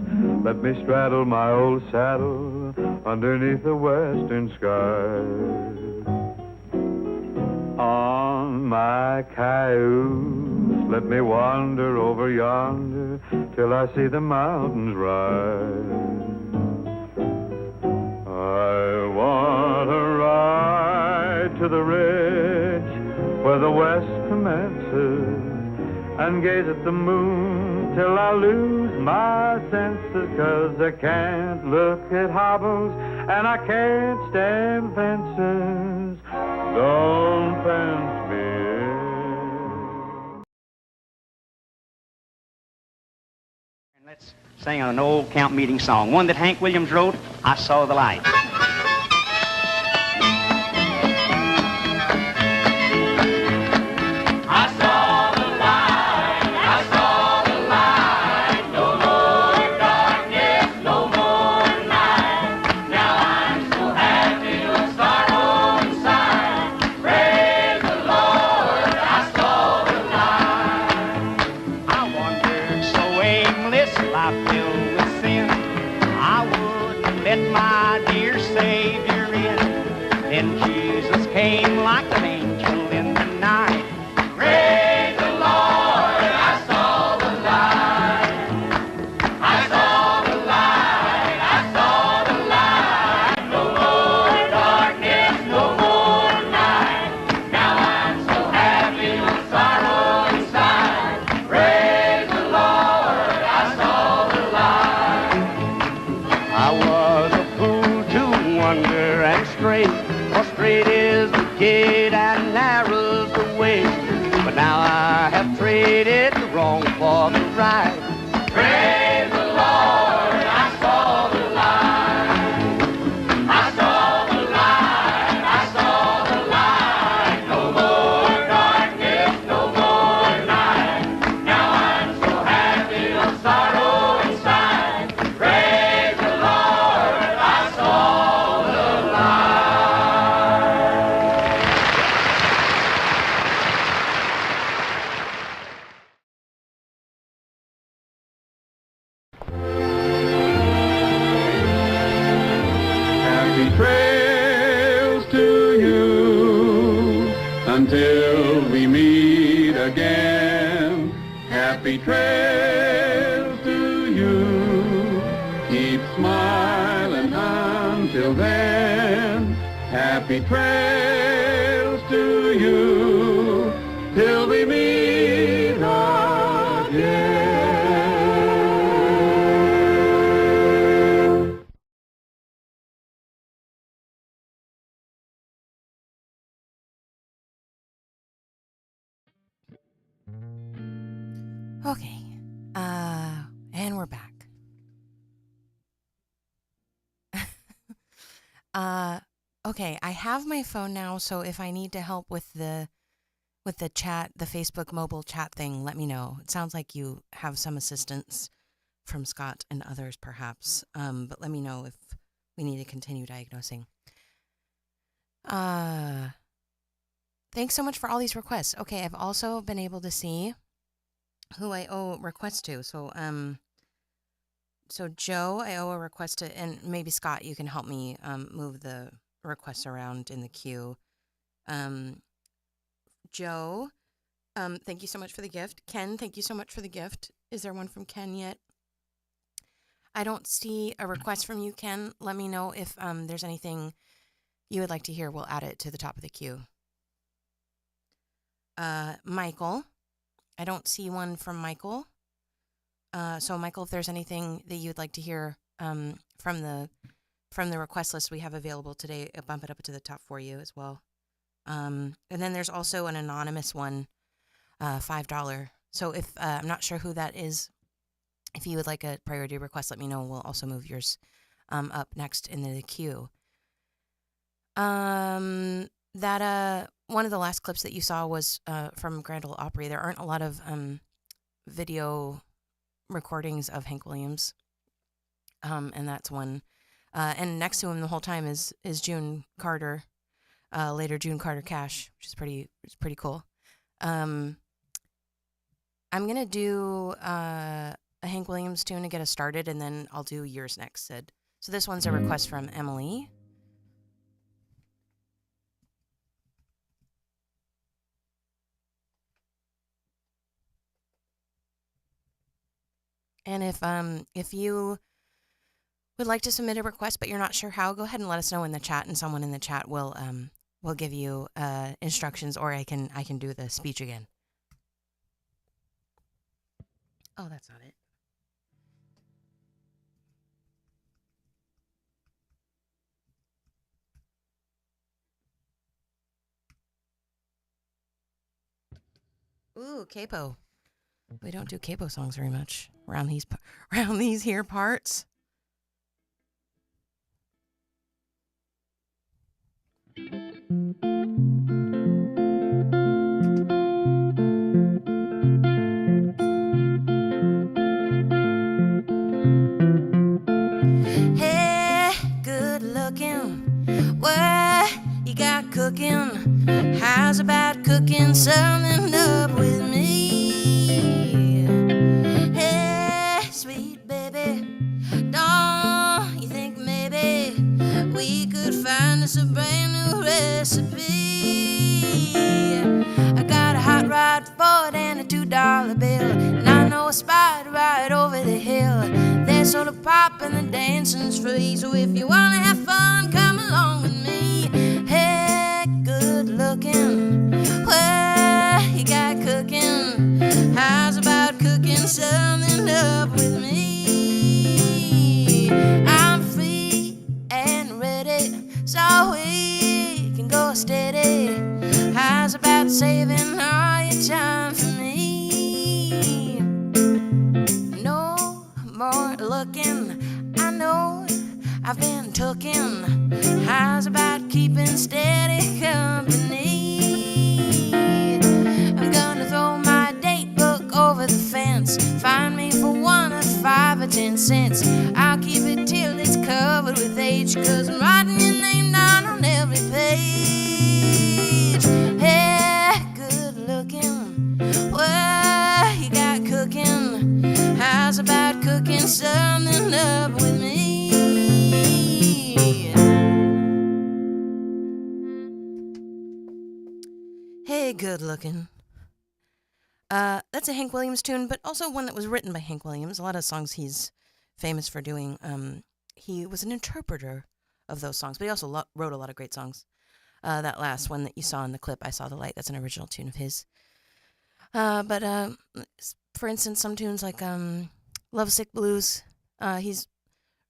Q: Let me straddle my old saddle underneath the western sky. On my cayuse, let me wander over yonder till I see the mountains rise. I want to ride to the ridge where the west commences and gaze at the moon till I lose my senses, 'cause I can't look at hobbles and I can't stand fences. Don't fence me in.
R: Let's sing an old camp meeting song, one that Hank Williams wrote, I Saw the Light. Jesus came like an angel in the night.
J: Praise the Lord, I saw the light. I saw the light, I saw the light. No more darkness, no more night. Now I'm so happy, no sorrow inside. Praise the Lord, I saw the light.
R: I was a fool to wonder and stray, for straight is the gate and narrow's the way. But now I have traded the wrong for the right.
J: Praise the Lord, I saw the light. I saw the light, I saw the light. No more darkness, no more night. Now I'm so happy, no sorrow inside. Praise the Lord, I saw the light.
Q: Happy trails to you until we meet again. Happy trails to you. Keep smiling until then. Happy trails to you till we meet again.
M: Okay. And we're back. Okay, I have my phone now, so if I need to help with the chat, the Facebook mobile chat thing, let me know. It sounds like you have some assistance from Scott and others, perhaps. But let me know if we need to continue diagnosing. Thanks so much for all these requests. Okay, I've also been able to see who I owe requests to. So Joe, I owe a request to, and maybe Scott, you can help me move the requests around in the queue. Joe, thank you so much for the gift. Ken, thank you so much for the gift. Is there one from Ken yet? I don't see a request from you, Ken. Let me know if there's anything you would like to hear. We'll add it to the top of the queue. Michael, I don't see one from Michael. So Michael, if there's anything that you'd like to hear from the request list we have available today, I'll bump it up to the top for you as well. And then there's also an anonymous one, $5. So if I'm not sure who that is, if you would like a priority request, let me know. We'll also move yours up next in the queue. That one of the last clips that you saw was from Grand Ole Opry. There aren't a lot of video recordings of Hank Williams, and that's one. And next to him the whole time is June Carter, later June Carter Cash, which is pretty cool. I'm gonna do a Hank Williams tune to get us started, and then I'll do yours next, Sid. So this one's a request from Emily. And if you would like to submit a request but you're not sure how, go ahead and let us know in the chat, and someone in the chat will give you instructions, or I can do the speech again. Oh, that's not it. Ooh, capo. We don't do capo songs very much around these here parts. Hey, good looking. What you got cooking? How's about cooking something up with me? Hey, sweet baby, don't you think maybe we could find us a brand new recipe? recipe. I got a hot rod Ford and a $2 bill, and I know a spot right over the hill. There's sort of pop and the dancing's free, so if you wanna have fun, come along with me. Hey, good looking, what you got cooking? How's about cooking something up with me? I'm free and ready, so we can go steady. How's about saving all your time for me? No more looking, I know I've been tookin'. How's about keeping steady company? I'm gonna throw my date book over the fence. Find me for 1 or 5 or 10 cents. I'll keep it till it's covered with H, 'cause I'm writing your name down on every page. Hey, good looking, what you got cooking? How's about cooking something up with me? Hey, good looking. That's a Hank Williams tune, but also one that was written by Hank Williams. A lot of songs he's famous for doing. He was an interpreter of those songs, but he also wrote a lot of great songs. That last one that you saw in the clip, I Saw the Light, that's an original tune of his. But for instance, some tunes like Lovesick Blues, he's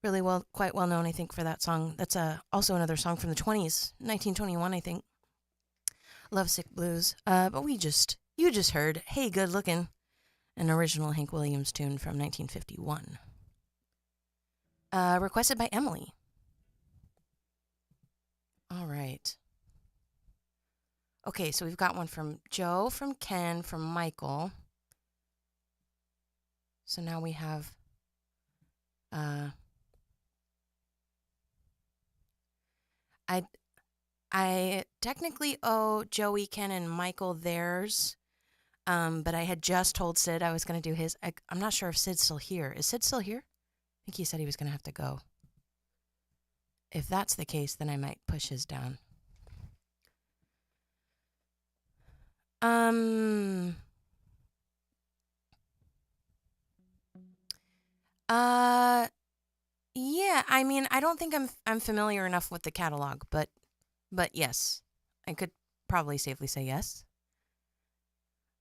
M: really quite well known, I think, for that song. That's also another song from the 20s, 1921, I think. Lovesick Blues. But you just heard Hey, Good Lookin', an original Hank Williams tune from 1951. Requested by Emily. All right. Okay, so we've got one from Joe, from Ken, from Michael. So now we have I technically owe Joey, Ken, and Michael theirs, but I had just told Sid I was going to do his. I'm not sure if Sid's still here. Is Sid still here? I think he said he was going to have to go. If that's the case, then I might push his down. Yeah, I mean, I don't think I'm familiar enough with the catalog, but yes, I could probably safely say yes.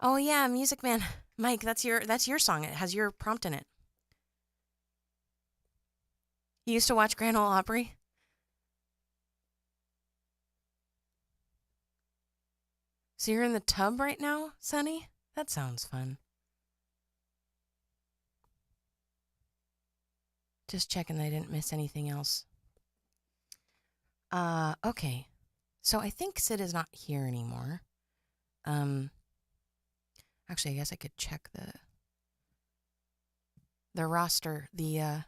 M: Oh yeah, Music Man, Mike, that's your song. It has your prompt in it. You used to watch Grand Ole Opry? So you're in the tub right now, Sonny? That sounds fun. Just checking that I didn't miss anything else. Okay. So I think Sid is not here anymore. Actually, I guess I could check the roster, the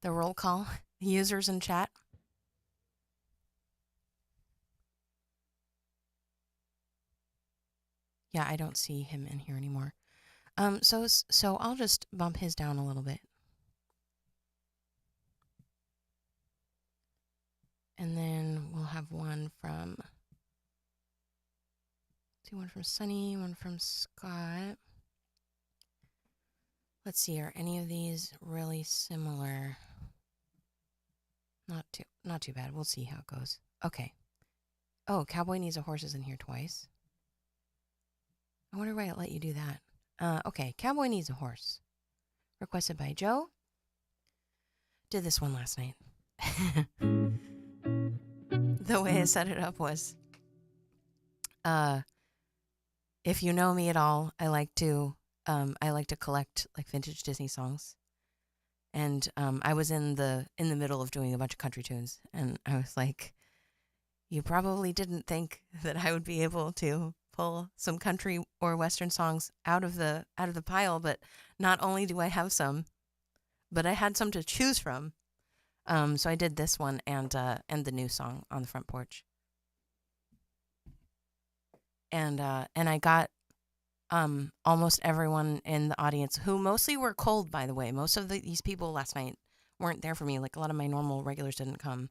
M: roll call, the users in chat. Yeah, I don't see him in here anymore. So I'll just bump his down a little bit. And then we'll have one from Sunny, one from Scott. Let's see, are any of these really similar? Not too bad. We'll see how it goes. Okay. Oh, Cowboy Needs a Horse is in here twice. I wonder why it let you do that. Okay, Cowboy Needs a Horse. Requested by Joe. Did this one last night. The way I set it up was, if you know me at all, I like to collect like vintage Disney songs. And I was in the middle of doing a bunch of country tunes, and I was like, you probably didn't think that I would be able to pull some country or western songs out of the pile, but not only do I have some, but I had some to choose from. So I did this one and the new song On the Front Porch. And I got almost everyone in the audience, who mostly were cold, by the way. Most of these people last night weren't there for me. Like, a lot of my normal regulars didn't come.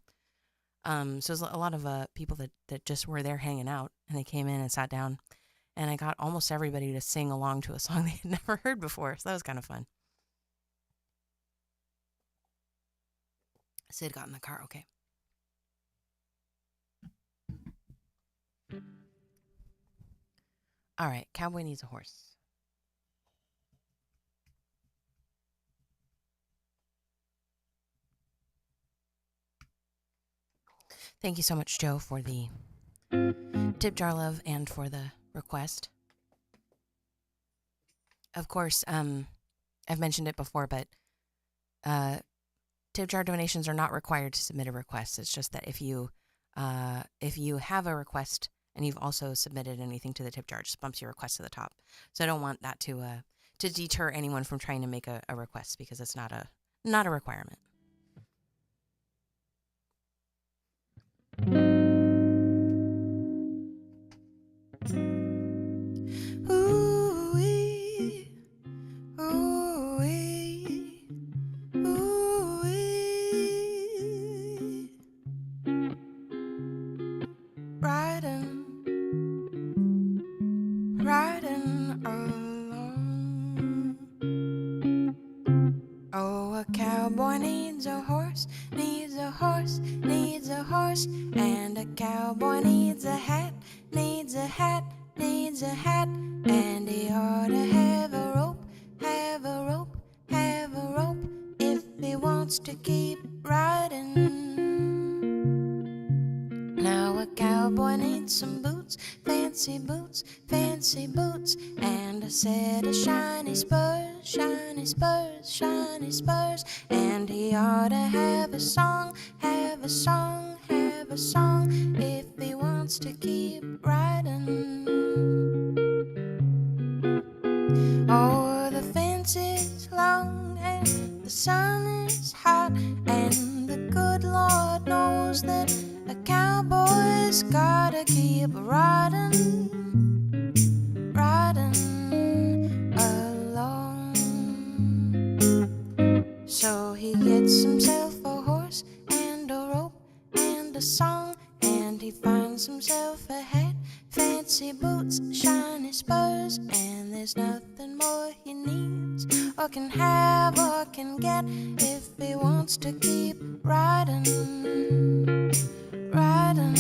M: So there's a lot of people that just were there hanging out, and they came in and sat down, and I got almost everybody to sing along to a song they had never heard before. So that was kind of fun. Sid got in the car. Okay. All right. Cowboy Needs a Horse. Thank you so much, Joe, for the tip jar love and for the request. Of course, I've mentioned it before, but tip jar donations are not required to submit a request. It's just that if you have a request and you've also submitted anything to the tip jar, it just bumps your request to the top. So I don't want that to deter anyone from trying to make a request, because it's not a requirement. Ooh-wee, ooh-wee, ooh-wee. Riding along. Oh, a cowboy needs a horse, needs a horse, needs a horse. And a cowboy needs a hat, needs a hat, needs a hat. And he ought to have a rope, have a rope, have a rope, if he wants to keep riding. Now a cowboy needs some boots, fancy boots, fancy boots. And a set of shiny spurs, shiny spurs, shiny spurs. And he ought to have a song, have a song, have a song, if he wants to keep riding. Oh, the fence is long and the sun is hot, and the good Lord knows that a cowboy's gotta keep riding, riding along. So he gets himself a horse and a rope and a song, and he finds himself a hat, fancy boots, shiny spurs. And there's nothing more he needs or can have or can get if he wants to keep riding, riding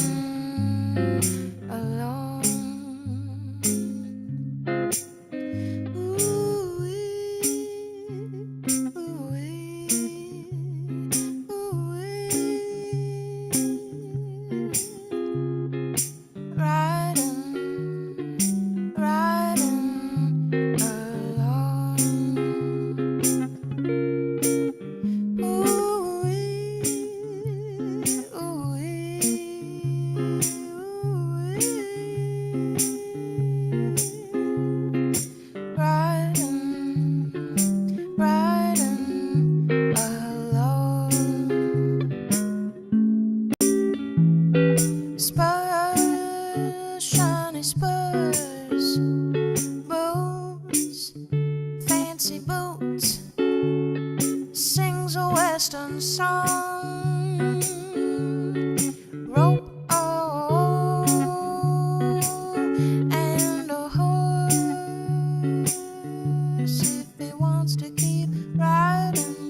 M: along. Spurs, shiny spurs, boots, fancy boots, sings a western song. Rope, oh, and a horse if he wants to keep riding,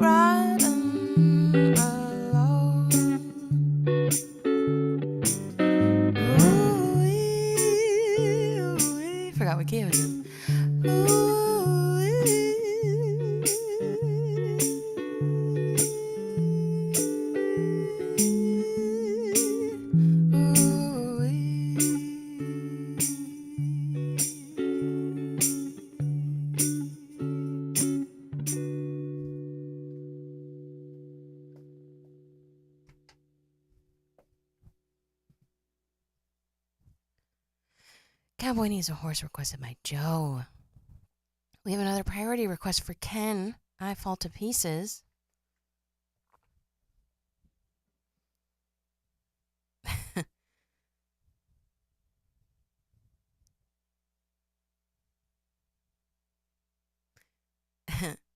M: riding along. Ooh-wee, forgot what key it was in. Cowboy Needs a Horse requested by Joe. We have another priority request for Ken. I Fall to Pieces.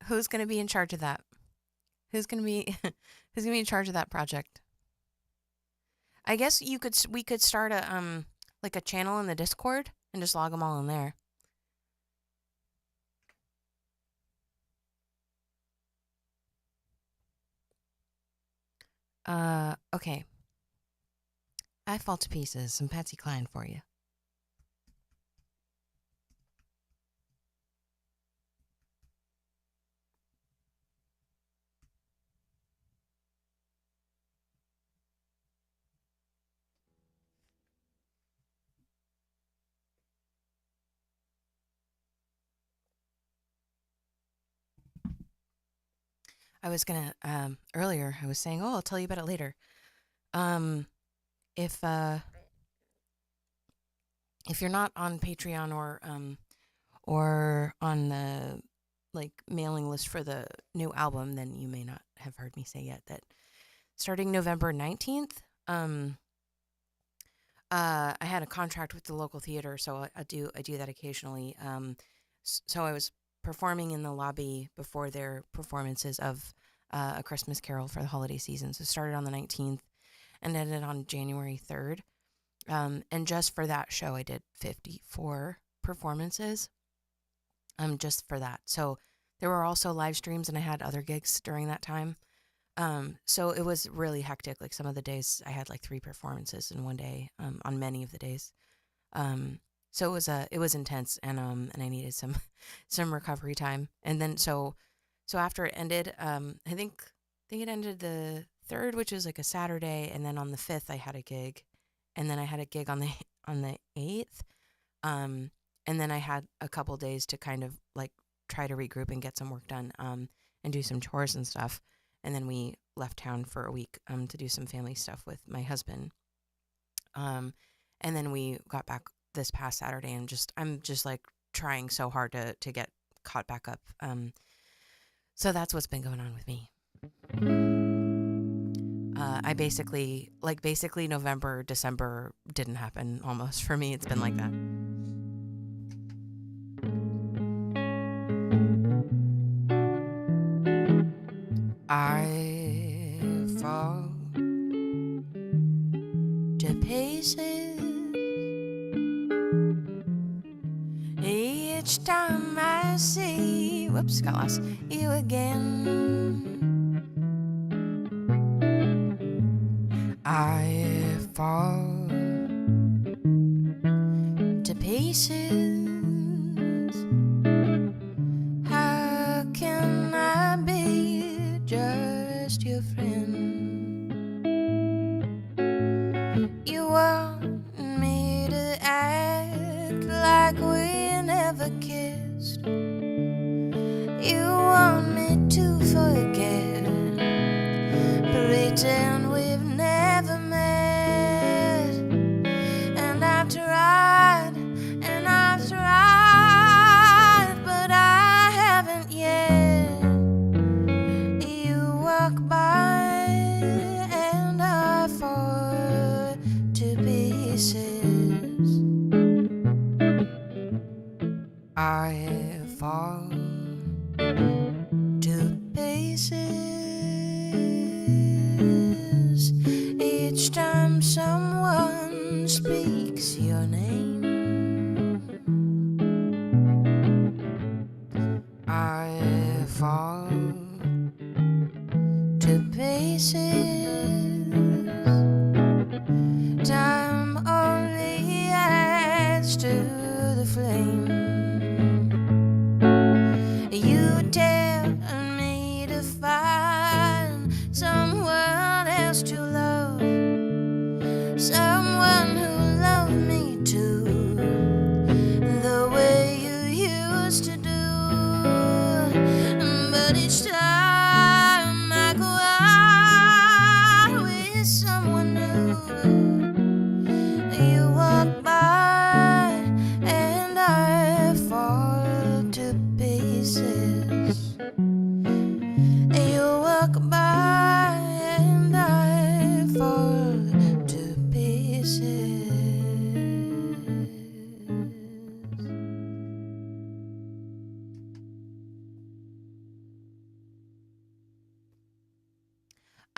M: Who's going to be in charge of that? Who's going to be in charge of that project? I guess we could start a like a channel in the Discord and just log them all in there. Okay. I Fall to Pieces, some Patsy Cline for you. I was gonna earlier. I was saying, "Oh, I'll tell you about it later." If you're not on Patreon or on the like mailing list for the new album, then you may not have heard me say yet that starting November 19th, I had a contract with the local theater, so I do that occasionally. So I was performing in the lobby before their performances of A Christmas Carol for the holiday season. So it started on the 19th and ended on January 3rd. And just for that show, I did 54 performances. Just for that. So there were also live streams, and I had other gigs during that time. So it was really hectic. Like some of the days, I had like 3 performances in one day. On many of the days. So it was intense, and I needed some recovery time. And then so after it ended, I think it ended the 3rd, which was like a Saturday, and then on the 5th I had a gig, and then I had a gig on the 8th, and then I had a couple days to kind of like try to regroup and get some work done, and do some chores and stuff, and then we left town for a week to do some family stuff with my husband, and then we got back this past Saturday, and I'm just like trying so hard to get caught back up. So that's what's been going on with me. I basically November, December didn't happen almost for me. It's been like that. I fall to pieces each time I see, whoops, got lost, you again. I fall to pieces. How can I be just your friend? You want me to act like we never kissed. You want me to forget, pretend we've never met. And I've tried, but I haven't yet. You walk by and I fall to pieces. I fall to pieces each time someone speaks your name. I fall to pieces. Time only adds to the flame. You tell me to find someone else to love, someone who loved me too, the way you used to do. But each time I go out with someone new, you walk by and I fall to pieces. You walk by and I fall to pieces.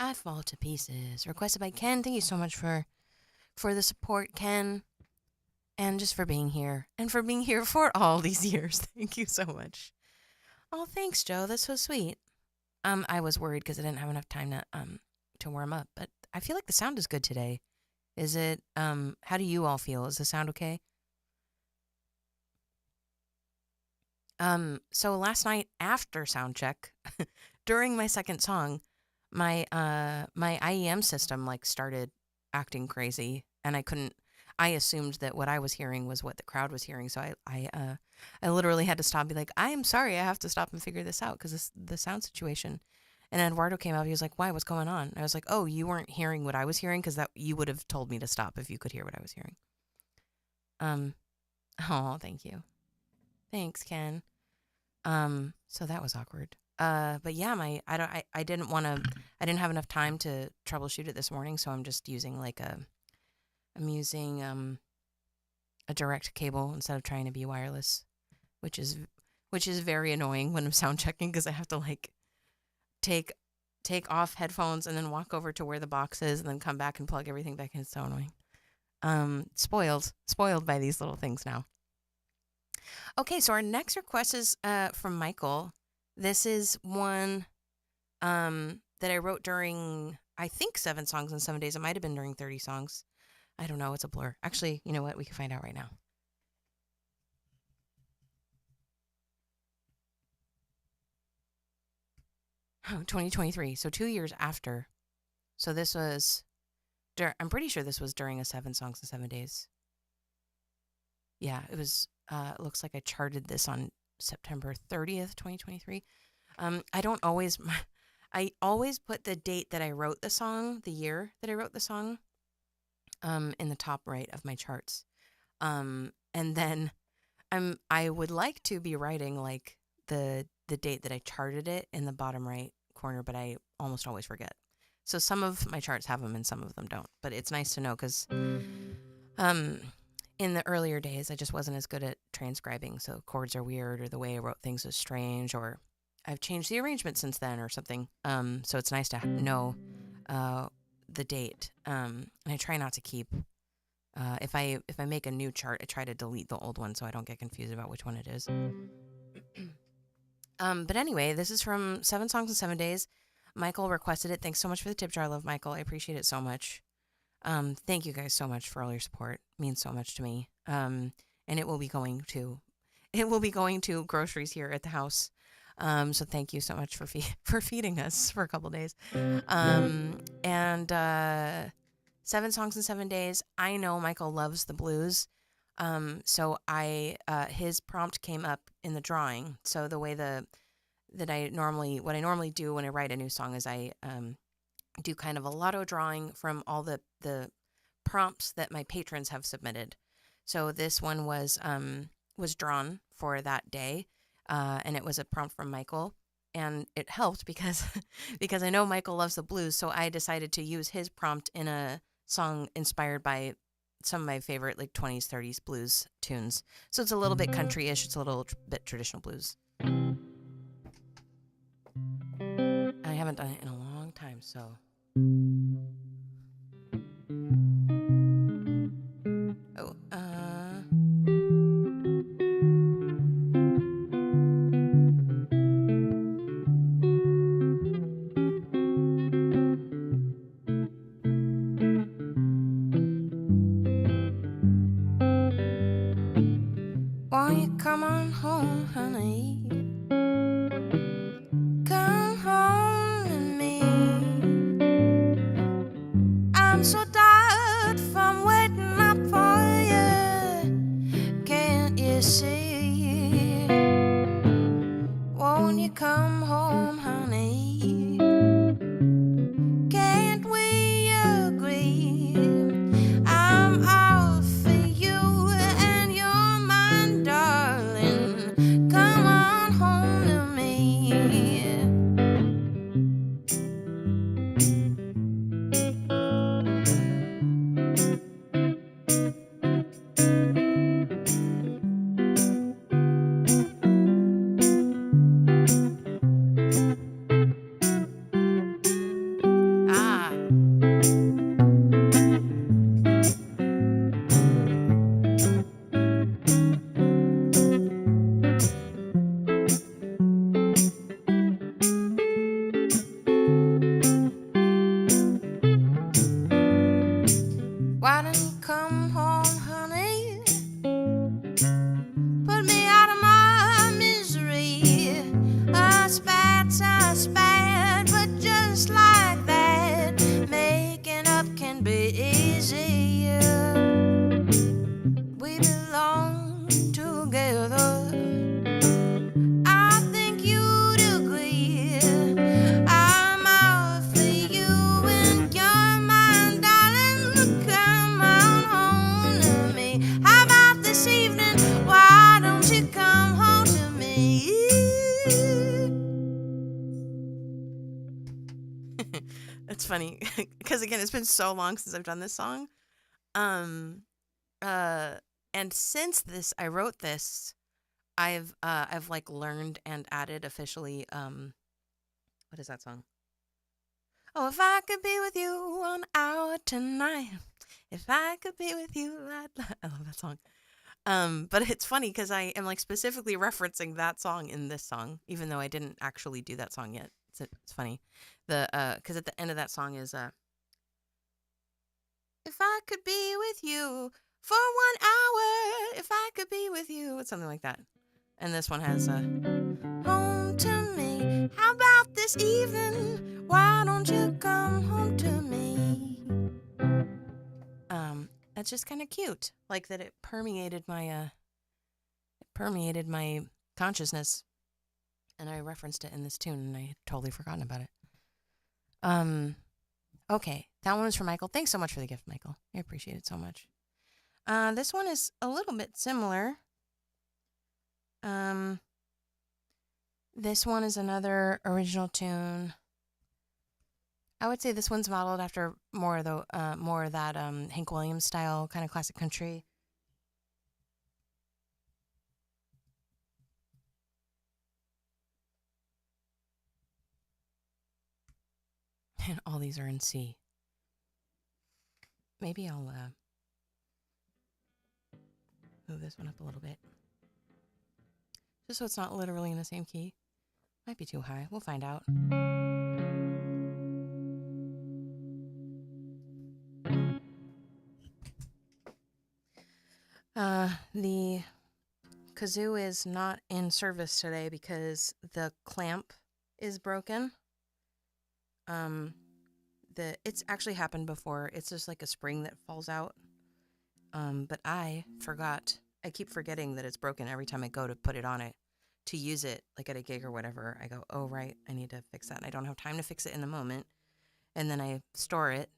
M: I Fall to Pieces, requested by Ken. Thank you so much for for the support, Ken, and just for being here, and for being here for all these years. Thank you so much. Oh, thanks, Joe. That's so sweet. I was worried because I didn't have enough time to warm up, but I feel like the sound is good today. Is it, how do you all feel? Is the sound okay? So last night after sound check, during my second song, my IEM system like started acting crazy, and I assumed that what I was hearing was what the crowd was hearing. So I literally had to stop and be like, I am sorry, I have to stop and figure this out because the sound situation. And Eduardo came out, he was like, why, what's going on? I was like, oh, you weren't hearing what I was hearing because that you would have told me to stop if you could hear what I was hearing. Oh, thank you. Thanks, Ken. So that was awkward. But yeah, I didn't have enough time to troubleshoot it this morning, so I'm just using I'm using a direct cable instead of trying to be wireless, which is very annoying when I'm sound checking because I have to like take off headphones and then walk over to where the box is and then come back and plug everything back in. It's so annoying. Spoiled by these little things now. Okay, so our next request is from Michael. This is one that I wrote during, I think, 7 songs in 7 days. It might have been during 30 songs. I don't know. It's a blur. Actually, you know what? We can find out right now. Oh, 2023. So 2 years after. So this was, I'm pretty sure this was during a 7 songs in 7 days. Yeah, it was, it looks like I charted this on September 30th, 2023. I always put the date that I wrote the song, the year that I wrote the song, in the top right of my charts. And then I would like to be writing like the date that I charted it in the bottom right corner, but I almost always forget. So some of my charts have them and some of them don't, but it's nice to know because in the earlier days, I just wasn't as good at transcribing, so chords are weird, or the way I wrote things is strange, or I've changed the arrangement since then, or something. So it's nice to know the date. And I try not to keep. If I make a new chart, I try to delete the old one so I don't get confused about which one it is. But anyway, this is from 7 Songs in 7 Days. Michael requested it. Thanks so much for the tip jar. I love Michael. I appreciate it so much. Thank you guys so much for all your support. It means so much to me. And it will be going to groceries here at the house. So thank you so much for feeding us for a couple days. And 7 Songs in 7 Days. I know Michael loves the blues. So his prompt came up in the drawing. So the way what I normally do when I write a new song is I do kind of a lotto drawing from all the prompts that my patrons have submitted. So this one was drawn for that day, and it was a prompt from Michael, and it helped because I know Michael loves the blues, so I decided to use his prompt in a song inspired by some of my favorite like 20s, 30s blues tunes. So it's a little bit country-ish, it's a little bit traditional blues. I haven't done it in a long time, so... Won't you come on home, honey? Come home to me. I'm so tired from waiting up for you. Can't you see? Won't you come home, honey? Can't we agree? I'm all for you and you're mine, darling. Come on. Why don't you come home, honey? Put me out of my misery. I spat, but just like that, making up can be easy. We belong together. I think you'd agree. I'm out for you and you're mine, darling. Come on home to me. How about this evening? Why don't you come home to me? It's funny because again, it's been so long since I've done this song. And since I wrote this, I've like learned and added officially. What is that song? Oh, if I could be with you 1 hour tonight, if I could be with you, I love that song. But it's funny because I am like specifically referencing that song in this song, even though I didn't actually do that song yet. It's funny. Because at the end of that song is if I could be with you for 1 hour, if I could be with you, it's something like that. And this one has home to me. How about this evening? Why don't you come home to me? That's just kind of cute. Like that it permeated my consciousness, and I referenced it in this tune, and I had totally forgotten about it. Okay, that one was for Michael. Thanks so much for the gift, Michael. I appreciate it so much. This one is a little bit similar. This one is another original tune. I would say this one's modeled after more of that Hank Williams style kind of classic country. And all these are in C. Maybe I'll move this one up a little bit. Just so it's not literally in the same key. Might be too high. We'll find out. The kazoo is not in service today because the clamp is broken. It's actually happened before. It's just like a spring that falls out. But I forgot. I keep forgetting that it's broken every time I go to put it on it to use it, like at a gig or whatever. I go, oh, right, I need to fix that. And I don't have time to fix it in the moment. And then I store it.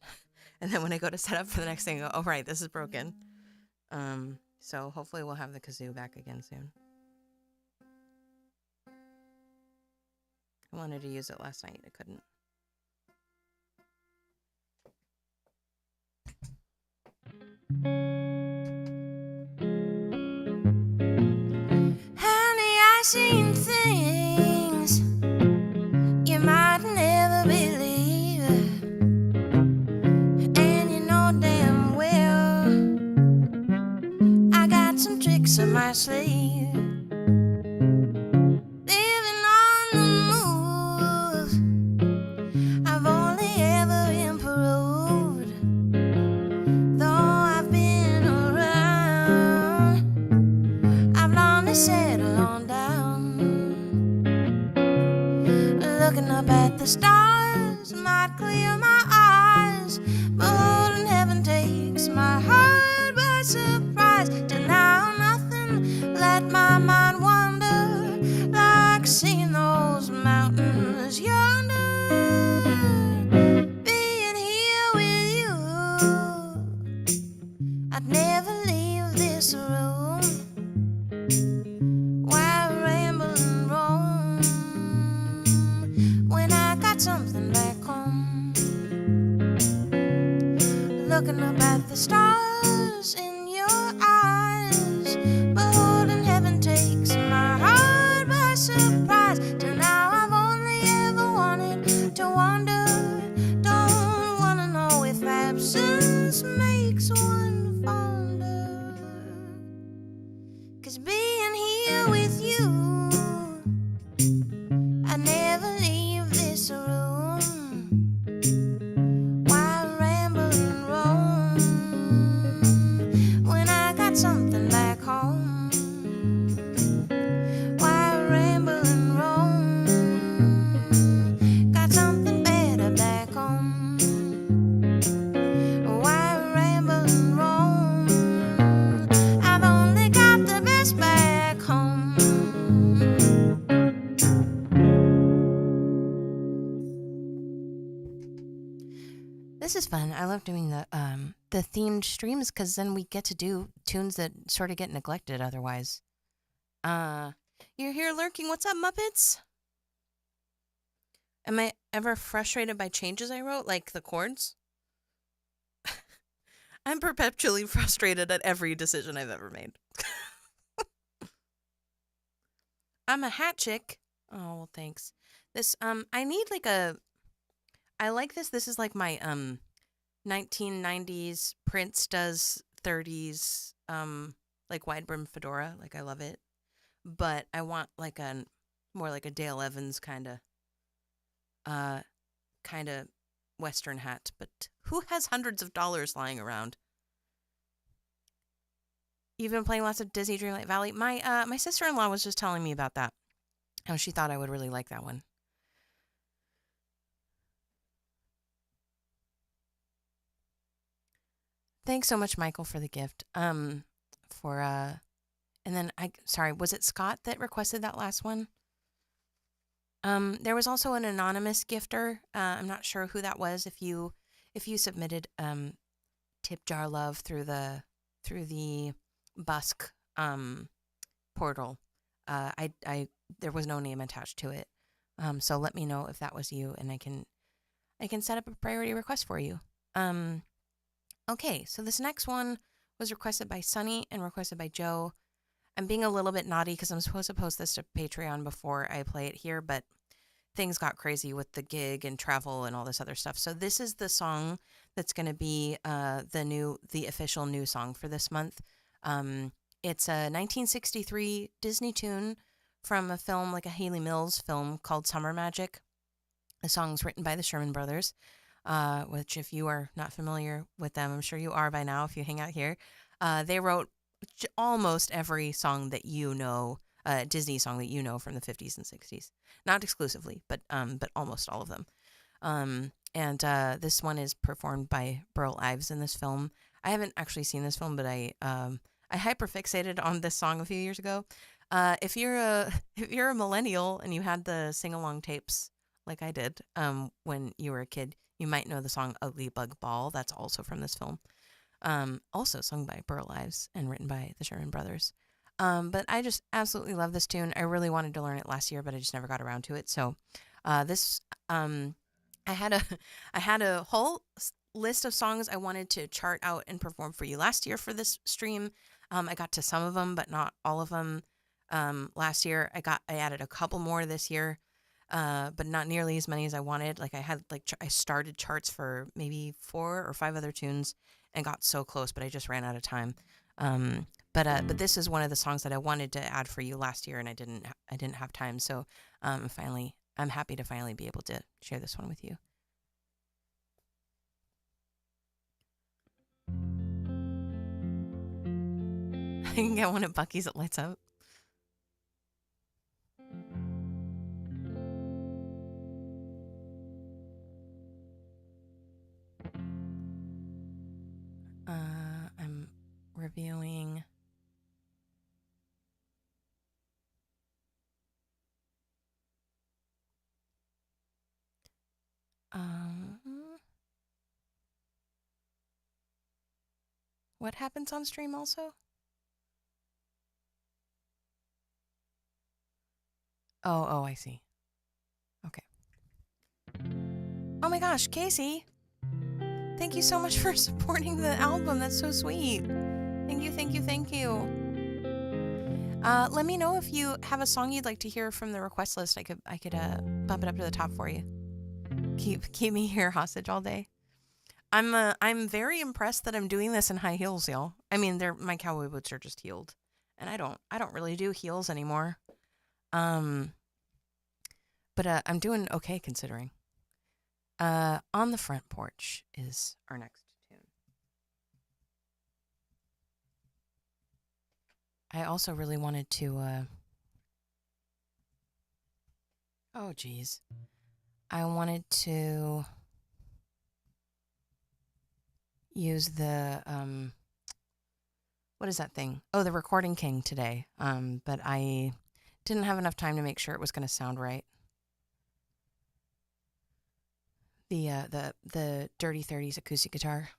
M: And then when I go to set up for the next thing, I go, oh, right, this is broken. So hopefully we'll have the kazoo back again soon. I wanted to use it last night. I couldn't. Honey, I seen things you might never believe, and you know damn well I got some tricks up my sleeve. Living on the move, I've only ever improved. Though I've been around, I've learned to settle on down. Looking up at the stars might clear my eyes, but holding heaven takes my heart by surprise. Till now nothing let my mind wander, like seeing those mountains yonder. Being here with you, I'd never leave this room. Why ramble and roam when I got something back home? Looking up at the stars in your eyes, but holding heaven takes my heart by surprise. Till now I've only ever wanted to wander. Don't wanna know if absence makes one fonder. 'Cause being here with you, I never leave this room. Why ramble and roam This is fun. I love doing the themed streams because then we get to do tunes that sort of get neglected otherwise. You're here lurking. What's up, Muppets? Am I ever frustrated by changes I wrote, like the chords? I'm perpetually frustrated at every decision I've ever made. I'm a hat chick. Oh, well, thanks. This, I need like I like this. This is like my, 1990s Prince does 30s, like wide brim fedora. Like, I love it. But I want like more like a Dale Evans kind of Western hat. But who has hundreds of dollars lying around? You've been playing lots of Disney Dreamlight Valley. My sister-in-law was just telling me about that. How she thought I would really like that one. Thanks so much, Michael, for the gift. And then sorry, was it Scott that requested that last one? There was also an anonymous gifter. I'm not sure who that was. If you submitted tip jar love through the Busk portal, there was no name attached to it. So let me know if that was you, and I can set up a priority request for you. Okay, so this next one was requested by Sunny and requested by Joe. I'm being a little bit naughty because I'm supposed to post this to Patreon before I play it here, but things got crazy with the gig and travel and all this other stuff. So this is the song that's going to be the official new song for this month. It's a 1963 Disney tune from a film, like a Haley Mills film called Summer Magic. The song's written by the Sherman Brothers, which if you are not familiar with them, I'm sure you are by now if you hang out here. They wrote almost every song that you know, Disney song that you know from the 50s and 60s. Not exclusively, but almost all of them. And this one is performed by Burl Ives in this film. I haven't actually seen this film, but I hyperfixated on this song a few years ago. If you're a millennial and you had the sing-along tapes like I did when you were a kid, you might know the song Ugly Bug Ball. That's also from this film. Also sung by Burl Ives and written by the Sherman Brothers. But I just absolutely love this tune. I really wanted to learn it last year, but I just never got around to it. So I had a whole list of songs I wanted to chart out and perform for you last year for this stream. I got to some of them, but not all of them. Last year I added a couple more this year, but not nearly as many as I wanted. Like I started charts for maybe 4 or 5 other tunes and got so close, but I just ran out of time. But this is one of the songs that I wanted to add for you last year, and I didn't have time. So I'm happy to finally be able to share this one with you. I can get one at Buc-ee's that lights up. I'm reviewing. What happens on stream also? Oh, I see. Okay. Oh my gosh, Casey! Thank you so much for supporting the album. That's so sweet. Thank you. Let me know if you have a song you'd like to hear from the request list. I could bump it up to the top for you. Keep me here hostage all day. I'm very impressed that I'm doing this in high heels, y'all. I mean, my cowboy boots are just heeled, and I don't really do heels anymore. But I'm doing okay considering. On the Front Porch is our next tune. I also really wanted to, oh geez. I wanted to use the, what is that thing? Oh, the Recording King today. But I didn't have enough time to make sure it was going to sound right. the Dirty 30s acoustic guitar.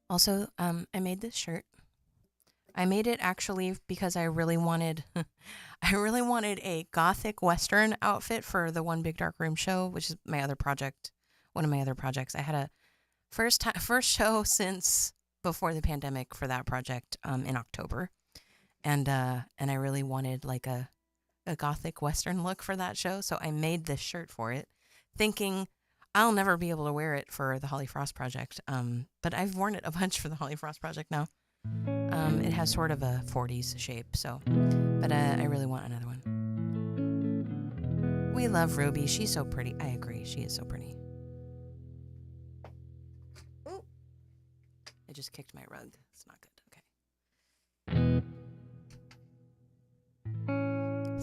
M: Also, I made this shirt. I made it actually because I really wanted a gothic western outfit for the One Big Dark Room show, which is my other project, one of my other projects. I had a first show since before the pandemic for that project in October, and I really wanted like a gothic western look for that show, so I made this shirt for it, thinking I'll never be able to wear it for the Holly Frost project. But I've worn it a bunch for the Holly Frost project now. It has sort of a 40s shape, so, but I really want another one. We love Ruby. She's so pretty. I agree. She is so pretty. Ooh. I just kicked my rug. It's not good. Okay.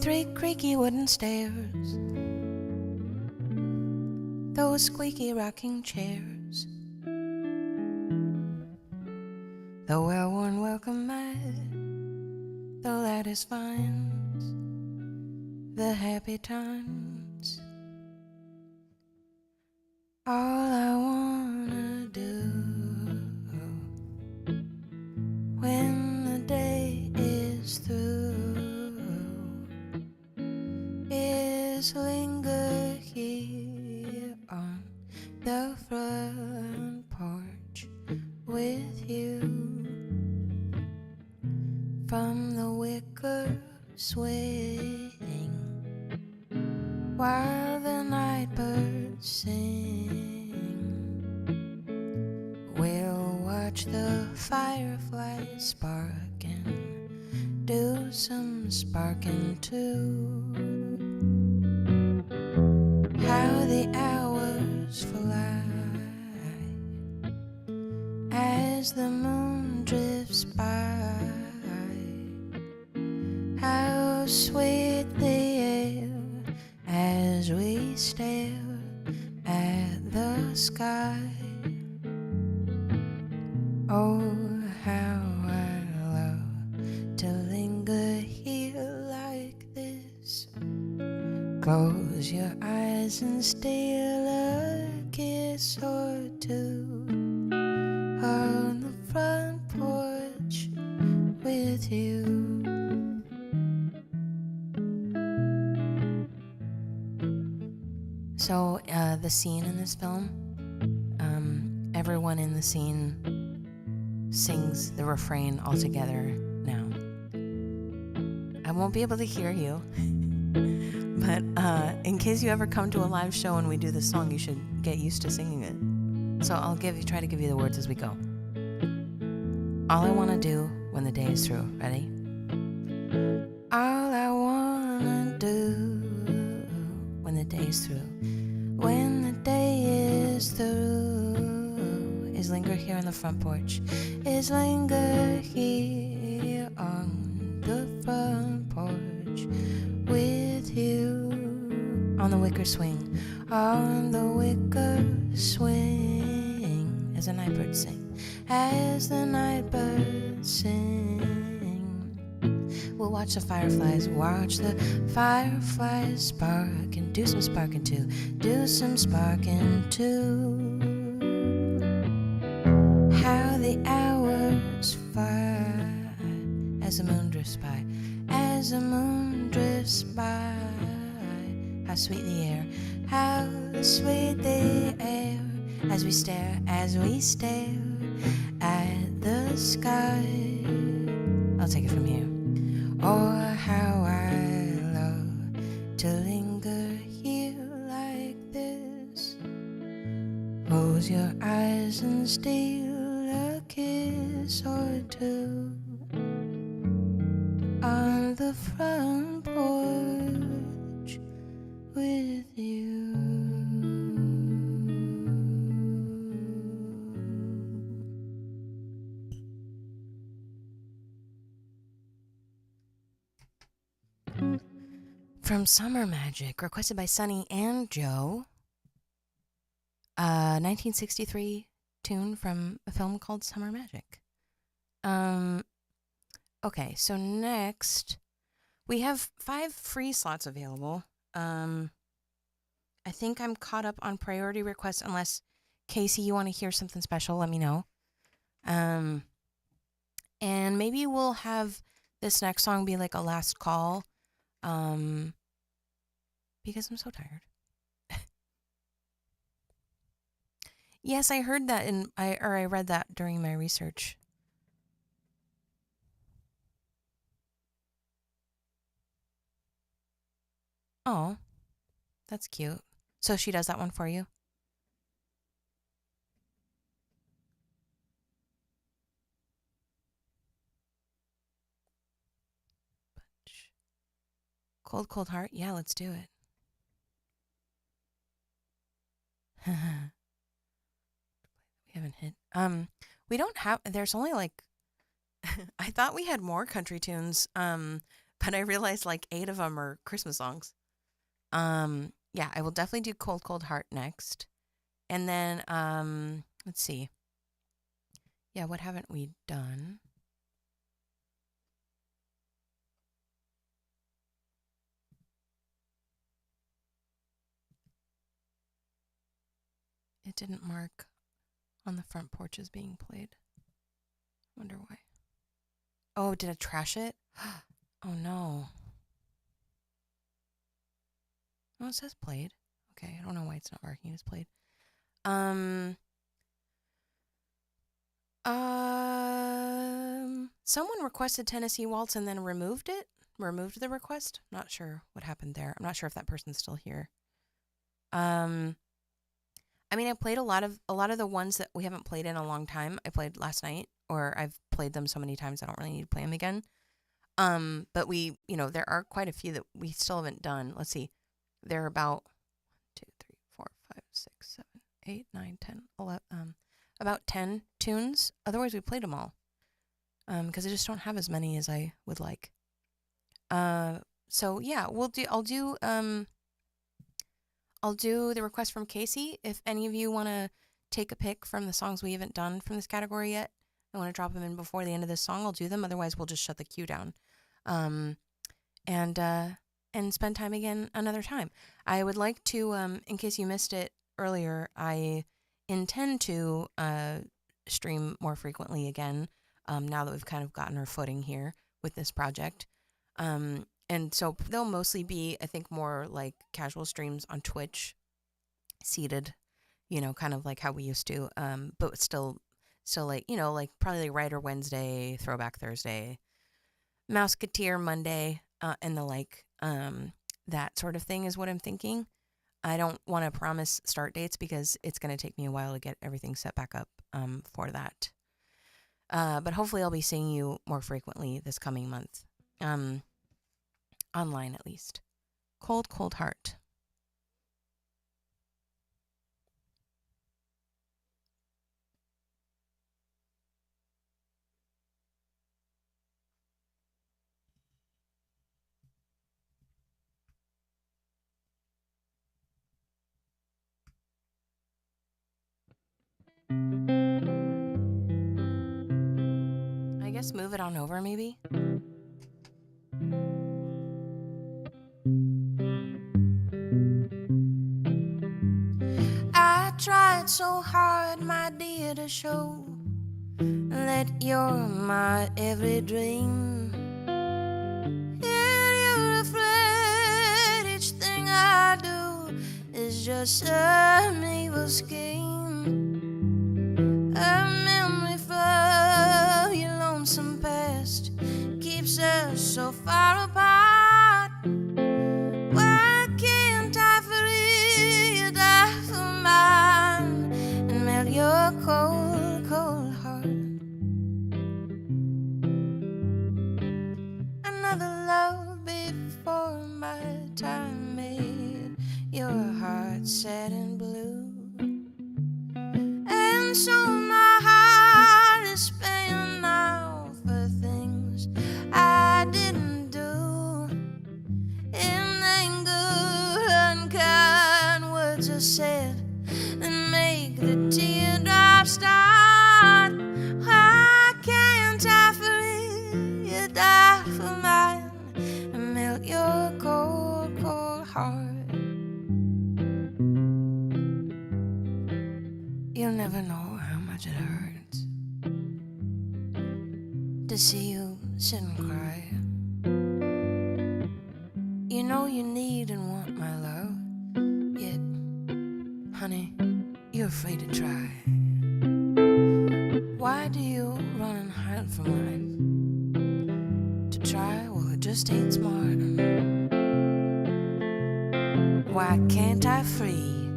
M: 3 creaky wooden stairs. Those squeaky rocking chairs. The well-worn welcome mat, the lattice vines, the happy times. All I wanna do when the day is through is linger here on the front porch with you. From the wicker swing while the night birds sing, we'll watch the fireflies spark and do some sparking too. How the hours fly as the moon drifts by. How sweet the air as we stare at the sky. Oh, how I love to linger here like this. Close your eyes and steal a kiss or two on the front porch with you. So, the scene in this film, everyone in the scene sings the refrain all together now. I won't be able to hear you, but in case you ever come to a live show and we do this song, you should get used to singing it. So I'll try to give you the words as we go. All I want to do when the day is through. Ready? All I want to do when the day is through. When the day is through, is linger here on the front porch, is linger here on the front porch with you. On the wicker swing, on the wicker swing, as the night birds sing, as the night birds sing. We'll watch the fireflies spark and do some sparking too, do some sparking too. How the hours fly as the moon drifts by, as the moon drifts by. How sweet the air, how sweet the air, as we stare at the sky. I'll take it from here. Oh, how I love to linger here like this. Close your eyes and steal a kiss or two on the front porch with you. From Summer Magic, requested by Sunny and Joe. 1963 tune from a film called Summer Magic. Okay, so next We have 5 free slots available. I think I'm caught up on priority requests unless, Casey, you want to hear something special, let me know. And maybe we'll have this next song be like a last call, because I'm so tired. Yes, I heard that I read that during my research. Oh, that's cute. So she does that one for you? Cold, Cold Heart? Yeah, let's do it. We haven't hit. We don't have, there's only like, I thought we had more country tunes, but I realized like 8 of them are Christmas songs. Yeah, I will definitely do Cold, Cold Heart next. And then, let's see. Yeah, what haven't we done? It didn't mark on the front porch as being played. Wonder why. Oh, did I trash it? Oh no. Oh, it says played. Okay, I don't know why it's not marking as played. Someone requested Tennessee Waltz and then removed it. Removed the request. Not sure what happened there. I'm not sure if that person's still here. I mean, I played a lot of the ones that we haven't played in a long time. I played last night, or I've played them so many times I don't really need to play them again. But we, there are quite a few that we still haven't done. Let's see. There are about 2, 3, 4, 5, 6, 7, 8, 9, 10, 11, about 10 tunes. Otherwise, we played them all. Because I just don't have as many as I would like. So yeah, I'll do the request from Casey. If any of you want to take a pick from the songs we haven't done from this category yet, I want to drop them in before the end of this song, I'll do them. Otherwise, we'll just shut the queue down. And spend time again another time. I would like to, in case you missed it earlier, I intend to stream more frequently again, now that we've kind of gotten our footing here with this project. And so they'll mostly be, I think, more like casual streams on Twitch, seated, kind of like how we used to, but still like, like probably like Writer Wednesday, Throwback Thursday, Mouseketeer Monday, and the like, that sort of thing is what I'm thinking. I don't want to promise start dates because it's going to take me a while to get everything set back up, for that. But hopefully I'll be seeing you more frequently this coming month. Online at least. Cold, Cold Heart. I guess move it on over maybe. I tried so hard, my dear, to show that you're my every dream. Yet you're afraid each thing I do is just an evil scheme. A memory from your lonesome past keeps us so far apart. Why can't I free you, die for mine, and melt your cold, cold heart? Another love before my time made your heart sad and blue. And so my heart is paying now for things I didn't do. In anger, unkind words are said that make the teardrops start. Why can't I free you, die for mine, and You'll never know how much it hurts to see you sit and cry. You know you need and want my love, yet, honey, you're afraid to try. Why do you run and hide from life? To try, well, it just ain't smart. Why can't I free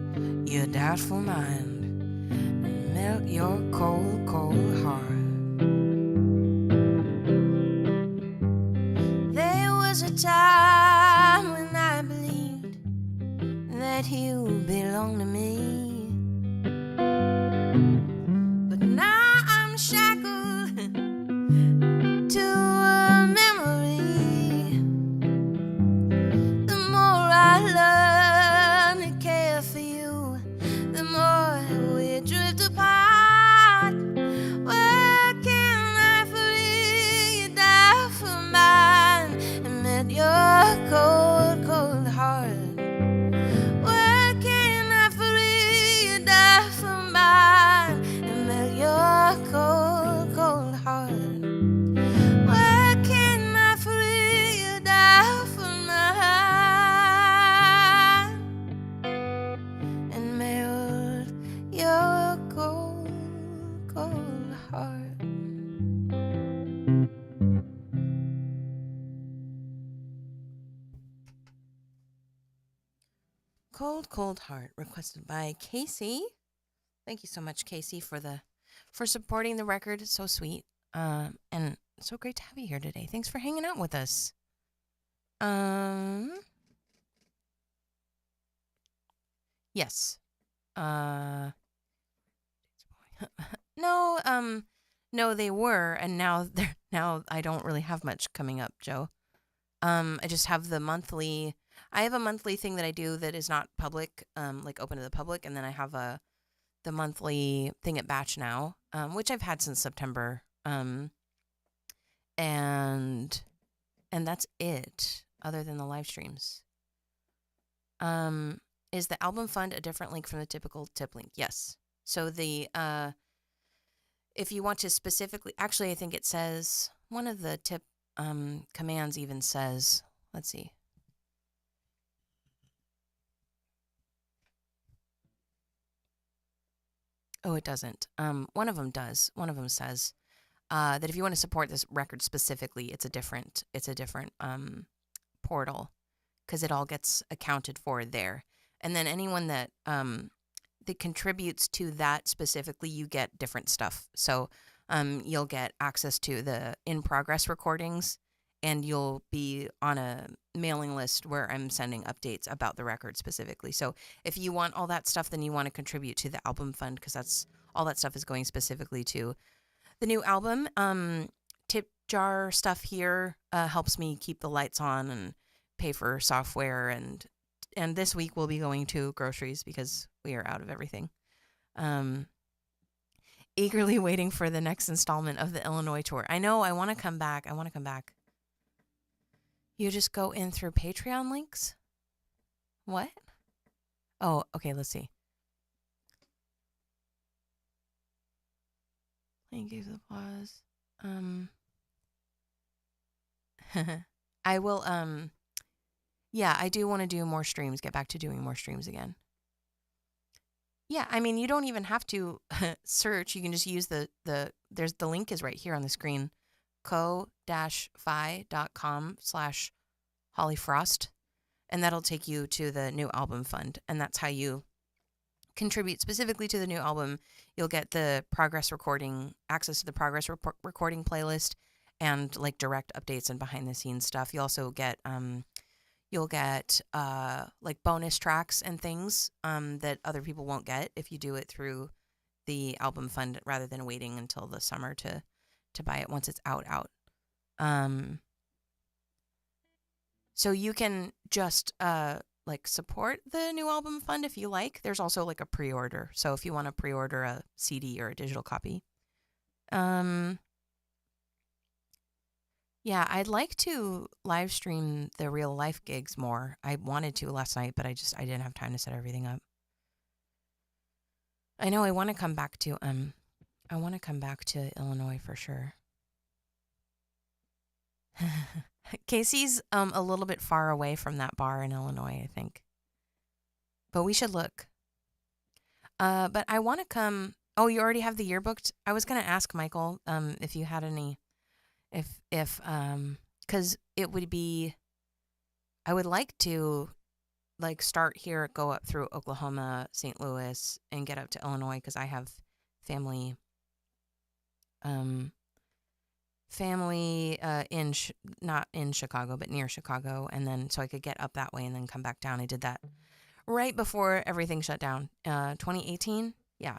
M: your doubtful mind and melt your cold, cold heart? There was a time when I believed that you belonged to me. But now I'm shackled to a memory. The more I learn to care for you, the more we drift apart. Where can I free you down from mine and melt your cold, cold heart? Where can I free you down from mine and melt your cold, cold heart? Where can I free you down from mine and melt your cold, cold heart? Cold, Cold Heart, requested by Casey. Thank you so much, Casey, for supporting the record. It's so sweet. And so great to have you here today. Thanks for hanging out with us. Yes. No, they were, and now I don't really have much coming up, Joe. I just have I have a monthly thing that I do that is not public, like open to the public, and then I have the monthly thing at Batch now, which I've had since September. And that's it, other than the live streams. Is the album fund a different link from the typical tip link? Yes. So if you want to specifically, actually, I think it says, one of the tip commands even says, let's see. Oh, it doesn't. One of them does. One of them says that if you want to support this record specifically, it's a different portal, because it all gets accounted for there. And then anyone that contributes to that specifically, you get different stuff. So you'll get access to the in-progress recordings, and you'll be on a mailing list where I'm sending updates about the record specifically. So if you want all that stuff, then you want to contribute to the album fund, because all that stuff is going specifically to the new album. Tip jar stuff here helps me keep the lights on and pay for software, and this week we'll be going to groceries because we are out of everything. Eagerly waiting for the next installment of the Illinois tour. I know, I want to come back. You just go in through Patreon links? What? Oh, okay, let's see. Thank you for the pause. I will, yeah, I do want to do more streams, get back to doing more streams again. Yeah, I mean, you don't even have to search. You can just use the link is right here on the screen. co-fi.com/hollyfrost, and that'll take you to the new album fund, and that's how you contribute specifically to the new album. You'll get the progress recording, access to the progress recording playlist, and like direct updates and behind the scenes stuff. You also get like bonus tracks and things that other people won't get if you do it through the album fund rather than waiting until the summer to buy it once it's out. So you can just like support the new album fund if you like. There's also like a pre-order. So if you want to pre-order a CD or a digital copy. Yeah, I'd like to live stream the real life gigs more. I wanted to last night, but I didn't have time to set everything up. I know I want to come back to Illinois for sure. Casey's a little bit far away from that bar in Illinois, I think. But we should look. But I want to come. Oh, you already have the year booked? I was going to ask Michael if you had any, because it would be, I would like to like start here, go up through Oklahoma, St. Louis, and get up to Illinois because I have family not in Chicago, but near Chicago. And then so I could get up that way and then come back down. I did that right before everything shut down, 2018. Yeah.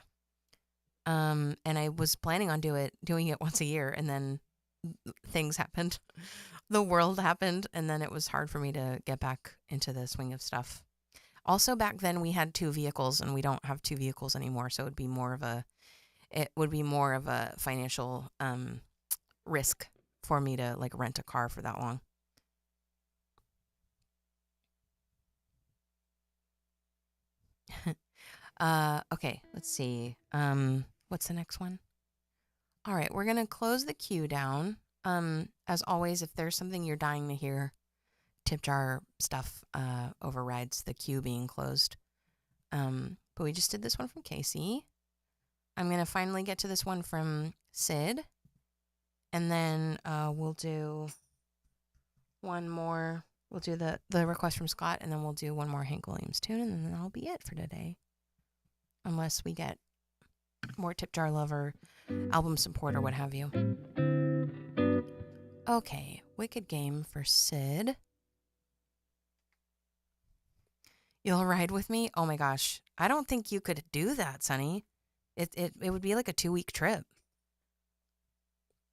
M: And I was planning on doing it once a year, and then things happened. The world happened, and then it was hard for me to get back into the swing of stuff. Also, back then we had 2 vehicles, and we don't have 2 vehicles anymore, so it would be more of a financial risk for me to like rent a car for that long. Okay, let's see. What's the next one? All right, we're going to close the queue down. As always, if there's something you're dying to hear, tip jar stuff overrides the queue being closed. But we just did this one from Casey. I'm going to finally get to this one from Sid. And then we'll do one more. We'll do the request from Scott, and then we'll do one more Hank Williams tune, and then that'll be it for today. Unless we get more tip jar lover, album support, or what have you. Okay, Wicked Game for Sid. You'll ride with me? Oh my gosh. I don't think you could do that, Sonny. It would be like a 2-week trip.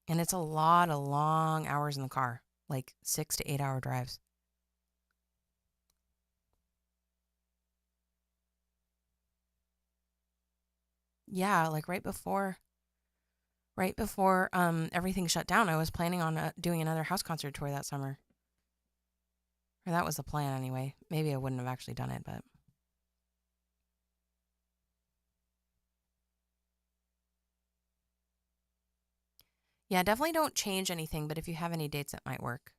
M: And it's a lot of long hours in the car, like 6 to 8 hour drives. Yeah, like right before everything shut down, I was planning on doing another house concert tour that summer. Or that was the plan anyway. Maybe I wouldn't have actually done it, but. Yeah, definitely don't change anything, but if you have any dates that might work,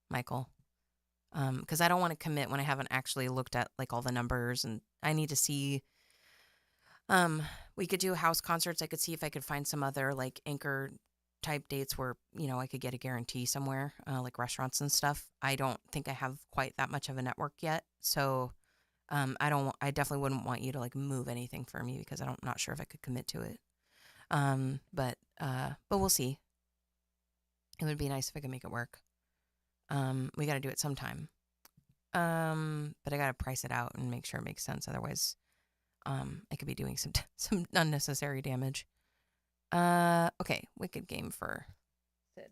M: Michael. Because I don't want to commit when I haven't actually looked at like all the numbers, and I need to see. We could do house concerts. I could see if I could find some other like anchor type dates where, I could get a guarantee somewhere, like restaurants and stuff. I don't think I have quite that much of a network yet. So, I definitely wouldn't want you to like move anything for me because I'm not sure if I could commit to it. But we'll see. It would be nice if I could make it work. We got to do it sometime. But I got to price it out and make sure it makes sense. Otherwise, I could be doing some unnecessary damage. Okay, Wicked Game for Sid.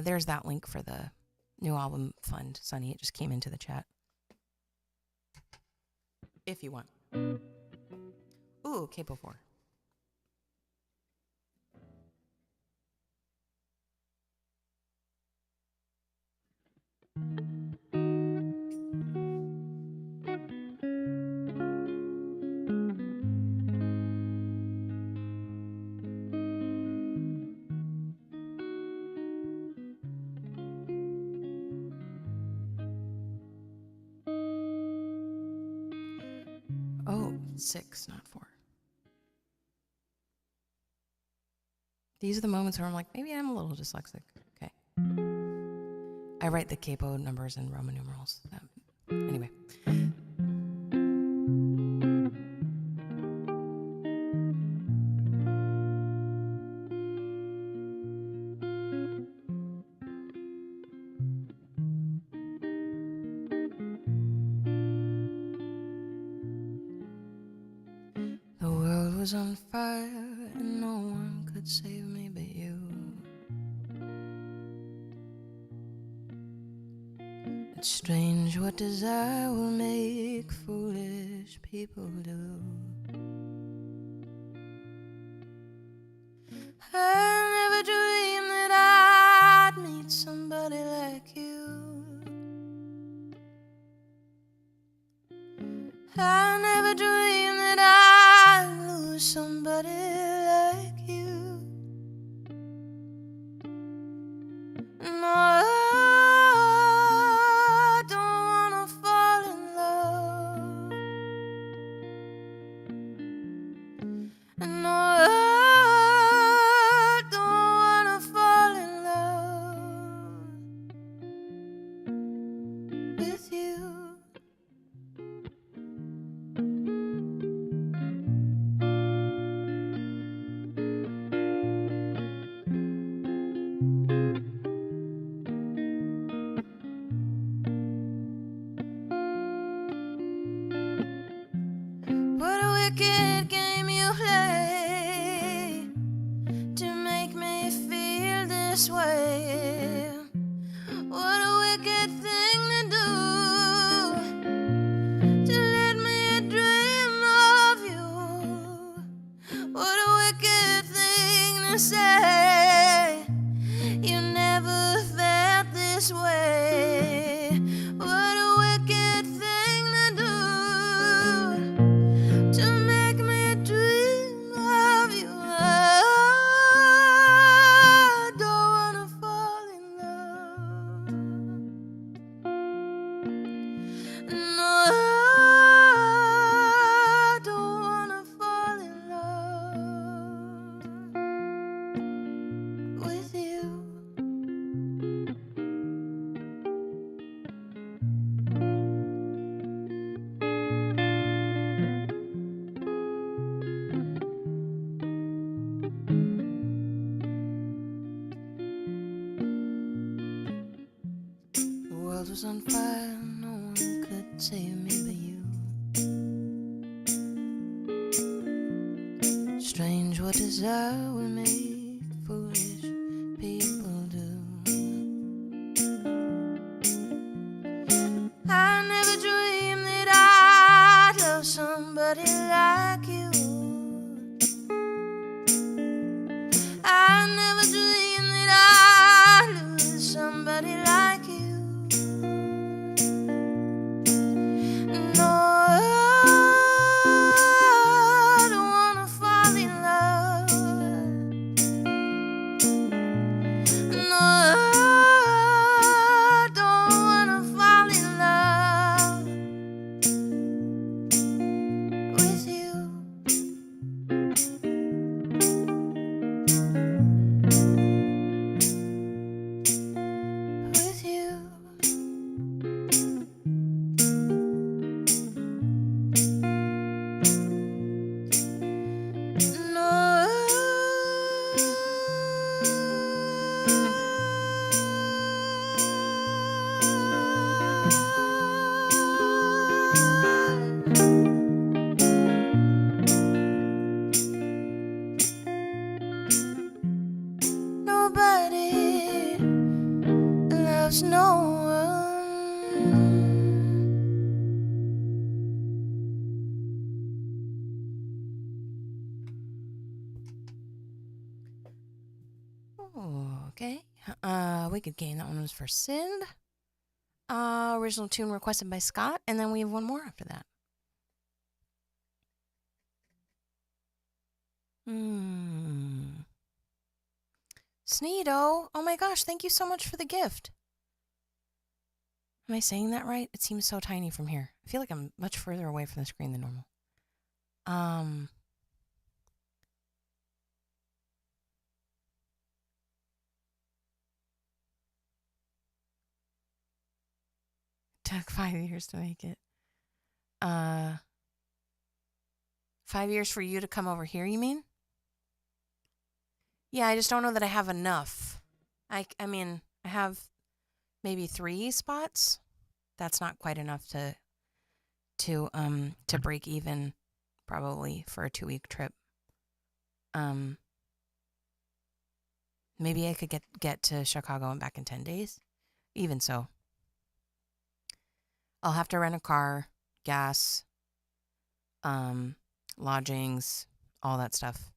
M: There's that link for the new album fund, Sonny. It just came into the chat. If you want. Ooh, Capo 4. Oh, 6, not 4. These are the moments where I'm like, maybe I'm a little dyslexic. Okay. I write the capo numbers in Roman numerals. Anyway. The world was on fire and no one could save me but you. It's strange what desire will make foolish people do. I never dreamed that
B: this way. What a wicked thing to do, to let me dream of you. What a wicked thing to say. You never felt this way. What a wicked thing to do, to make me dream of you. I don't wanna fall in love. No, I don't wanna fall in love with you. The world was on fire, no one could save me but you. Strange what desire will make foolish people do. I never dreamed that I'd love somebody like you. I never dreamed that I'd lose somebody like you. No, I don't wanna fall in love. No, I don't wanna fall in love with you. With you. No. Nobody loves no one. Oh, okay. Wicked Game. That one was for Sid. Original tune requested by Scott, and then we have one more after that. Sneedo. Oh my gosh, thank you so much for the gift. Am I saying that right? It seems so tiny from here. I feel like I'm much further away from the screen than normal. Took 5 years to make it. 5 years for you to come over here, you mean? Yeah, I just don't know that I have enough. I mean, I have maybe 3 spots. That's not quite enough to break even, probably, for a 2-week trip. Maybe I could get to Chicago and back in 10 days. Even so, I'll have to rent a car, gas, lodgings, all that stuff.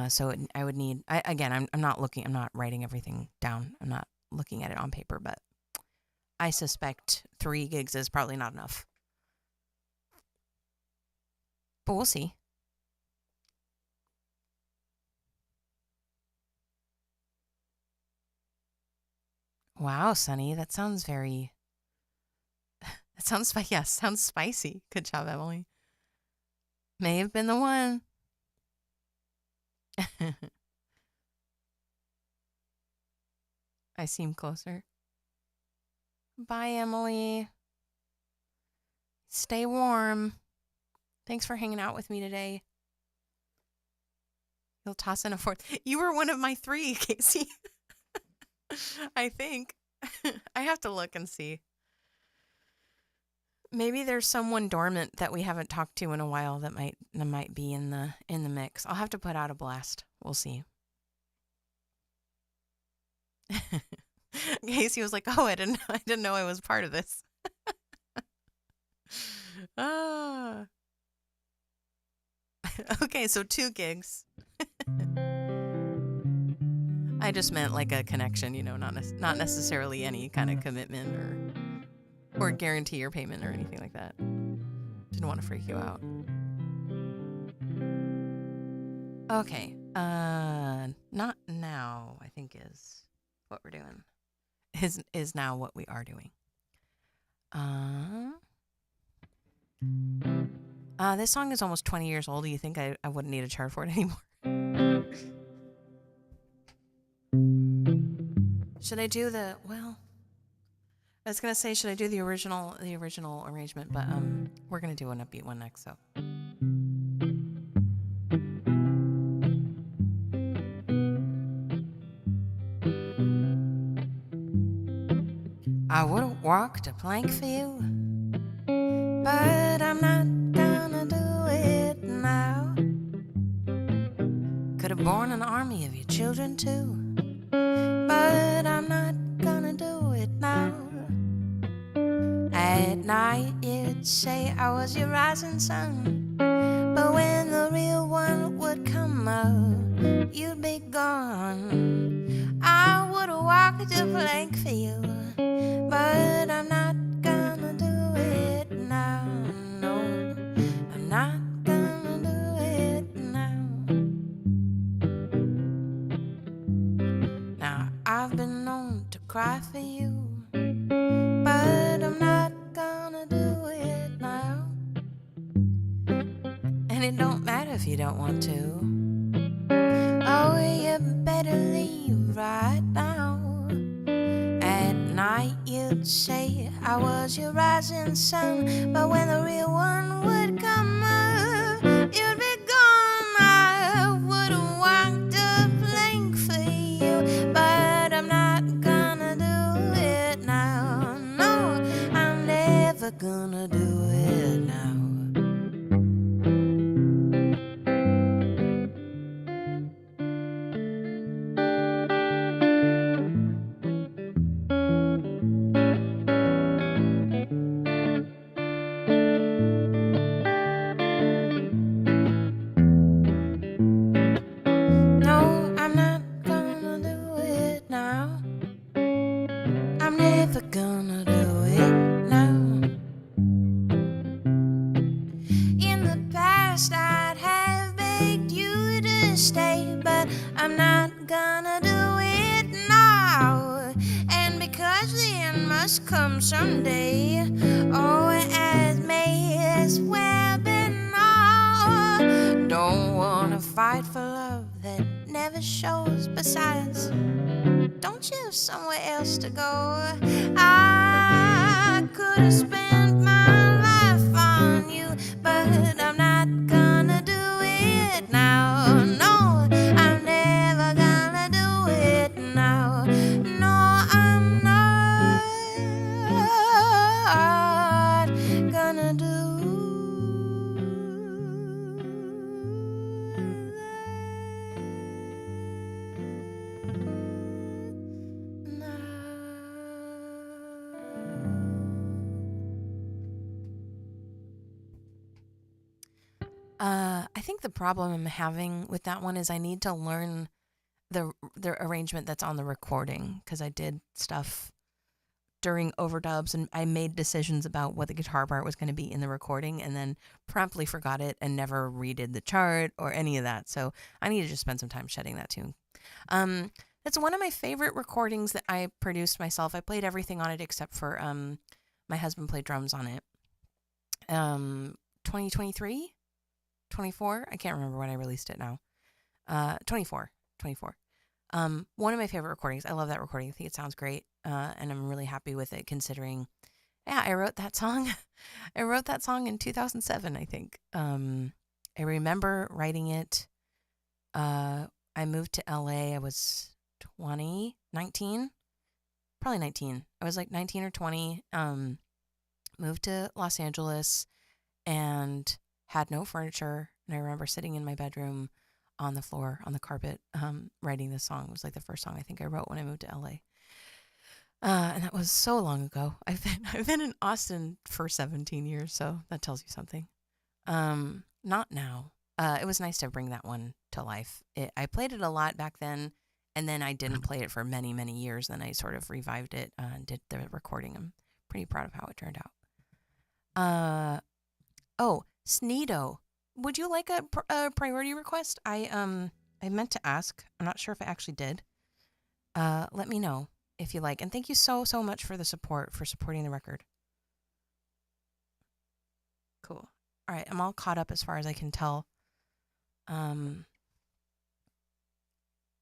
B: So I would need. I'm not writing everything down. I'm not looking at it on paper, but I suspect 3 gigs is probably not enough. But we'll see. Wow, Sunny, that sounds very. That sounds sounds spicy. Good job, Emily. May have been the one. I seem closer. Bye, Emily. Stay warm. Thanks for hanging out with me today. You'll toss in a 4th. You were one of my 3, Casey. I think. I have to look and see. Maybe there's someone dormant that we haven't talked to in a while that might be in the mix. I'll have to put out a blast. We'll see.
M: Casey was like, "Oh, I didn't know I was part of this." Ah. Okay, so 2 gigs. I just meant like a connection, not necessarily any kind of commitment or guarantee or payment or anything like that. Didn't want to freak you out. Okay, not now, I think is what we're doing. Is now what we are doing. This song is almost 20 years old. Do you think I wouldn't need a chart for it anymore? Should I do I was gonna say, should I do the original arrangement, but we're gonna do an upbeat one next, so. I would've walked a plank for you, but I'm not gonna do it now. Could have borne an army of your children too, but I'm not gonna do it now. At night you'd say I was your rising sun, but when the real one would come up, you'd be gone. I would've walked a plank for you, but I'm not gonna do it now. No, I'm not gonna do it now. Now I've been known to cry for you, but I'm not gonna do it now. And it don't matter if you don't want to. Oh, you better leave right now. At night you'd say I was your rising sun, but when the real one would come up, you'd be gone. I would've walked a plank for you, but I'm not gonna do it now. No, I'm never gonna do it now. Someday, oh, as may as well be now. Don't wanna fight for love that never shows. Besides, don't you have somewhere else to go? I could have spent my life on you, but I'm not gonna do it now. No, I'm never gonna do it now. No, I'm not gonna do I think the problem I'm having with that one is I need to learn the arrangement that's on the recording, because I did stuff during overdubs and I made decisions about what the guitar part was going to be in the recording and then promptly forgot it and never redid the chart or any of that. So I need to just spend some time shedding that tune. It's one of my favorite recordings that I produced myself. I played everything on it except for my husband played drums on it. 2023? 24? I can't remember when I released it now. 24. One of my favorite recordings. I love that recording. I think it sounds great. And I'm really happy with it considering, I wrote that song. I wrote that song in 2007, I think. I remember writing it. I moved to LA. I was 19, probably 19. I was like 19 or 20. Moved to Los Angeles and had no furniture. And I remember sitting in my bedroom on the floor, on the carpet, writing this song. It was like the first song I think I wrote when I moved to LA. And that was so long ago. I've been in Austin for 17 years, so that tells you something. Not now. It was nice to bring that one to life. I played it a lot back then, and then I didn't play it for many, many years. Then I sort of revived it and did the recording. I'm pretty proud of how it turned out. Oh, Sneedo, would you like a priority request? I meant to ask. I'm not sure if I actually did. Let me know if you like. And thank you so much for the support, for supporting the record. Cool. All right, I'm all caught up as far as I can tell.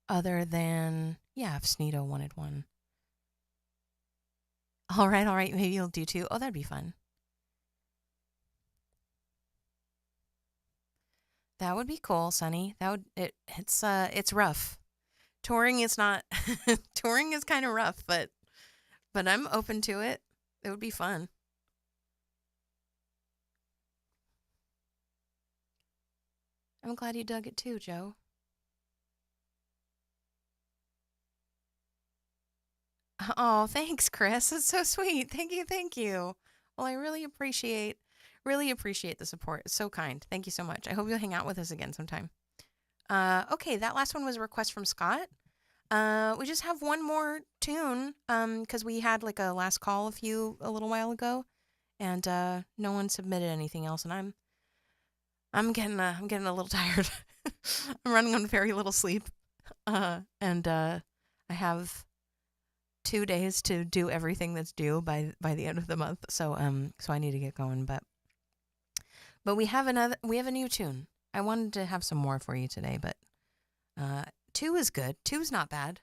M: Other than, yeah, if Sneedo wanted one. All right, maybe you'll do two. Oh, that'd be fun. That would be cool, Sonny. It's rough. Touring is not touring is kind of rough, but I'm open to it. It would be fun. I'm glad you dug it too, Joe. Oh, thanks, Chris. That's so sweet. Thank you. Well, I really appreciate the support. It's so kind. Thank you so much. I hope you'll hang out with us again sometime. Okay, that last one was a request from Scott. We just have one more tune, because we had like a last call a little while ago, and no one submitted anything else, and I'm getting a little tired. I'm running on very little sleep, and I have 2 days to do everything that's due by the end of the month. So I need to get going. But we have a new tune. I wanted to have some more for you today, but 2 is good. 2 is not bad.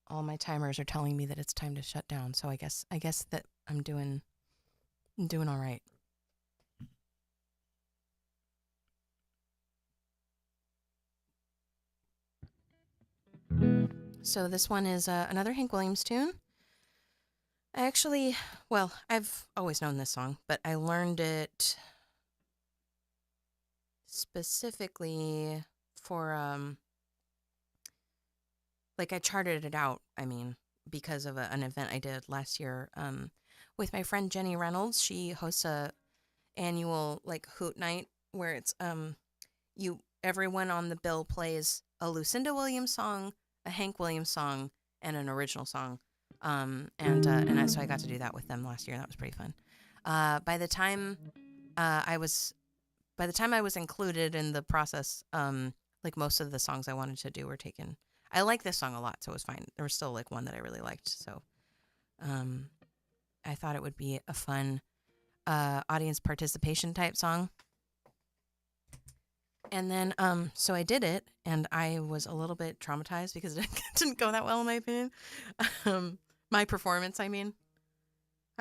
M: All my timers are telling me that it's time to shut down, so I guess that I'm doing all right. So this one is another Hank Williams tune. I've always known this song, but I learned it specifically for I charted it out, because of an event I did last year with my friend Jenny Reynolds. She hosts a annual hoot night where it's everyone on the bill plays a Lucinda Williams song, a Hank Williams song, and an original song. So I got to do that with them last year. That was pretty fun. By the time I was included in the process, most of the songs I wanted to do were taken. I like this song a lot, so it was fine. There was still one that I really liked. So, I thought it would be a fun audience participation type song. And then, so I did it, and I was a little bit traumatized because it didn't go that well, in my opinion. My performance, I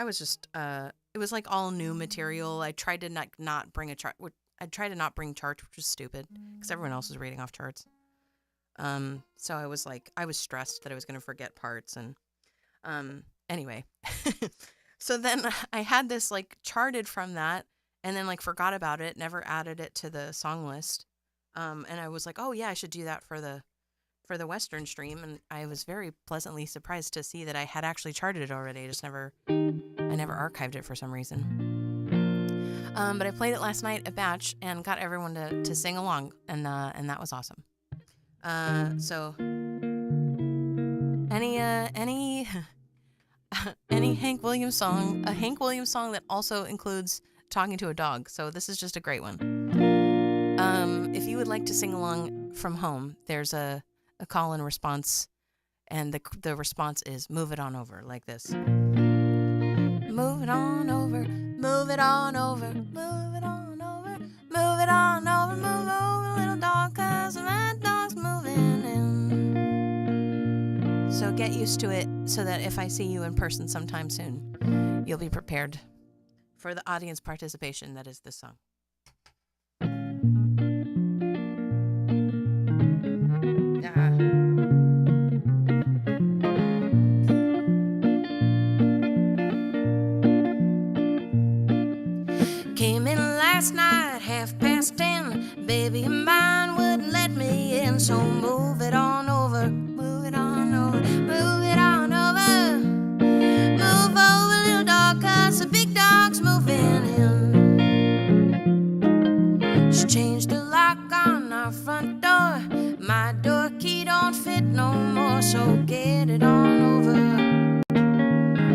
M: was just, it was all new material. I tried to not bring a chart. I tried to not bring charts, which was stupid because everyone else was reading off charts. So I was stressed that I was going to forget parts, and, anyway. So then I had this charted from that, and then forgot about it, never added it to the song list. And I was oh yeah, I should do that for the Western stream. And I was very pleasantly surprised to see that I had actually charted it already. I never archived it for some reason. But I played it last night, a batch, and got everyone to sing along, and that was awesome. So any Hank Williams song, a Hank Williams song that also includes talking to a dog. So this is just a great one. If you would like to sing along from home, there's a call and response, and the response is "Move it on over," like this. Move it on over, move it on over, move it on over, move it on over, move over, little dog, 'cause that dog's moving in. So get used to it so that if I see you in person sometime soon, you'll be prepared for the audience participation that is this song.
S: Came in last night, 10:30. Baby of mine wouldn't let me in, so move it on over, move it on over, move it on over. Move over, little dog, 'cause the big dog's moving in. She changed the lock on our front door. My door key don't fit no more, so get it on over.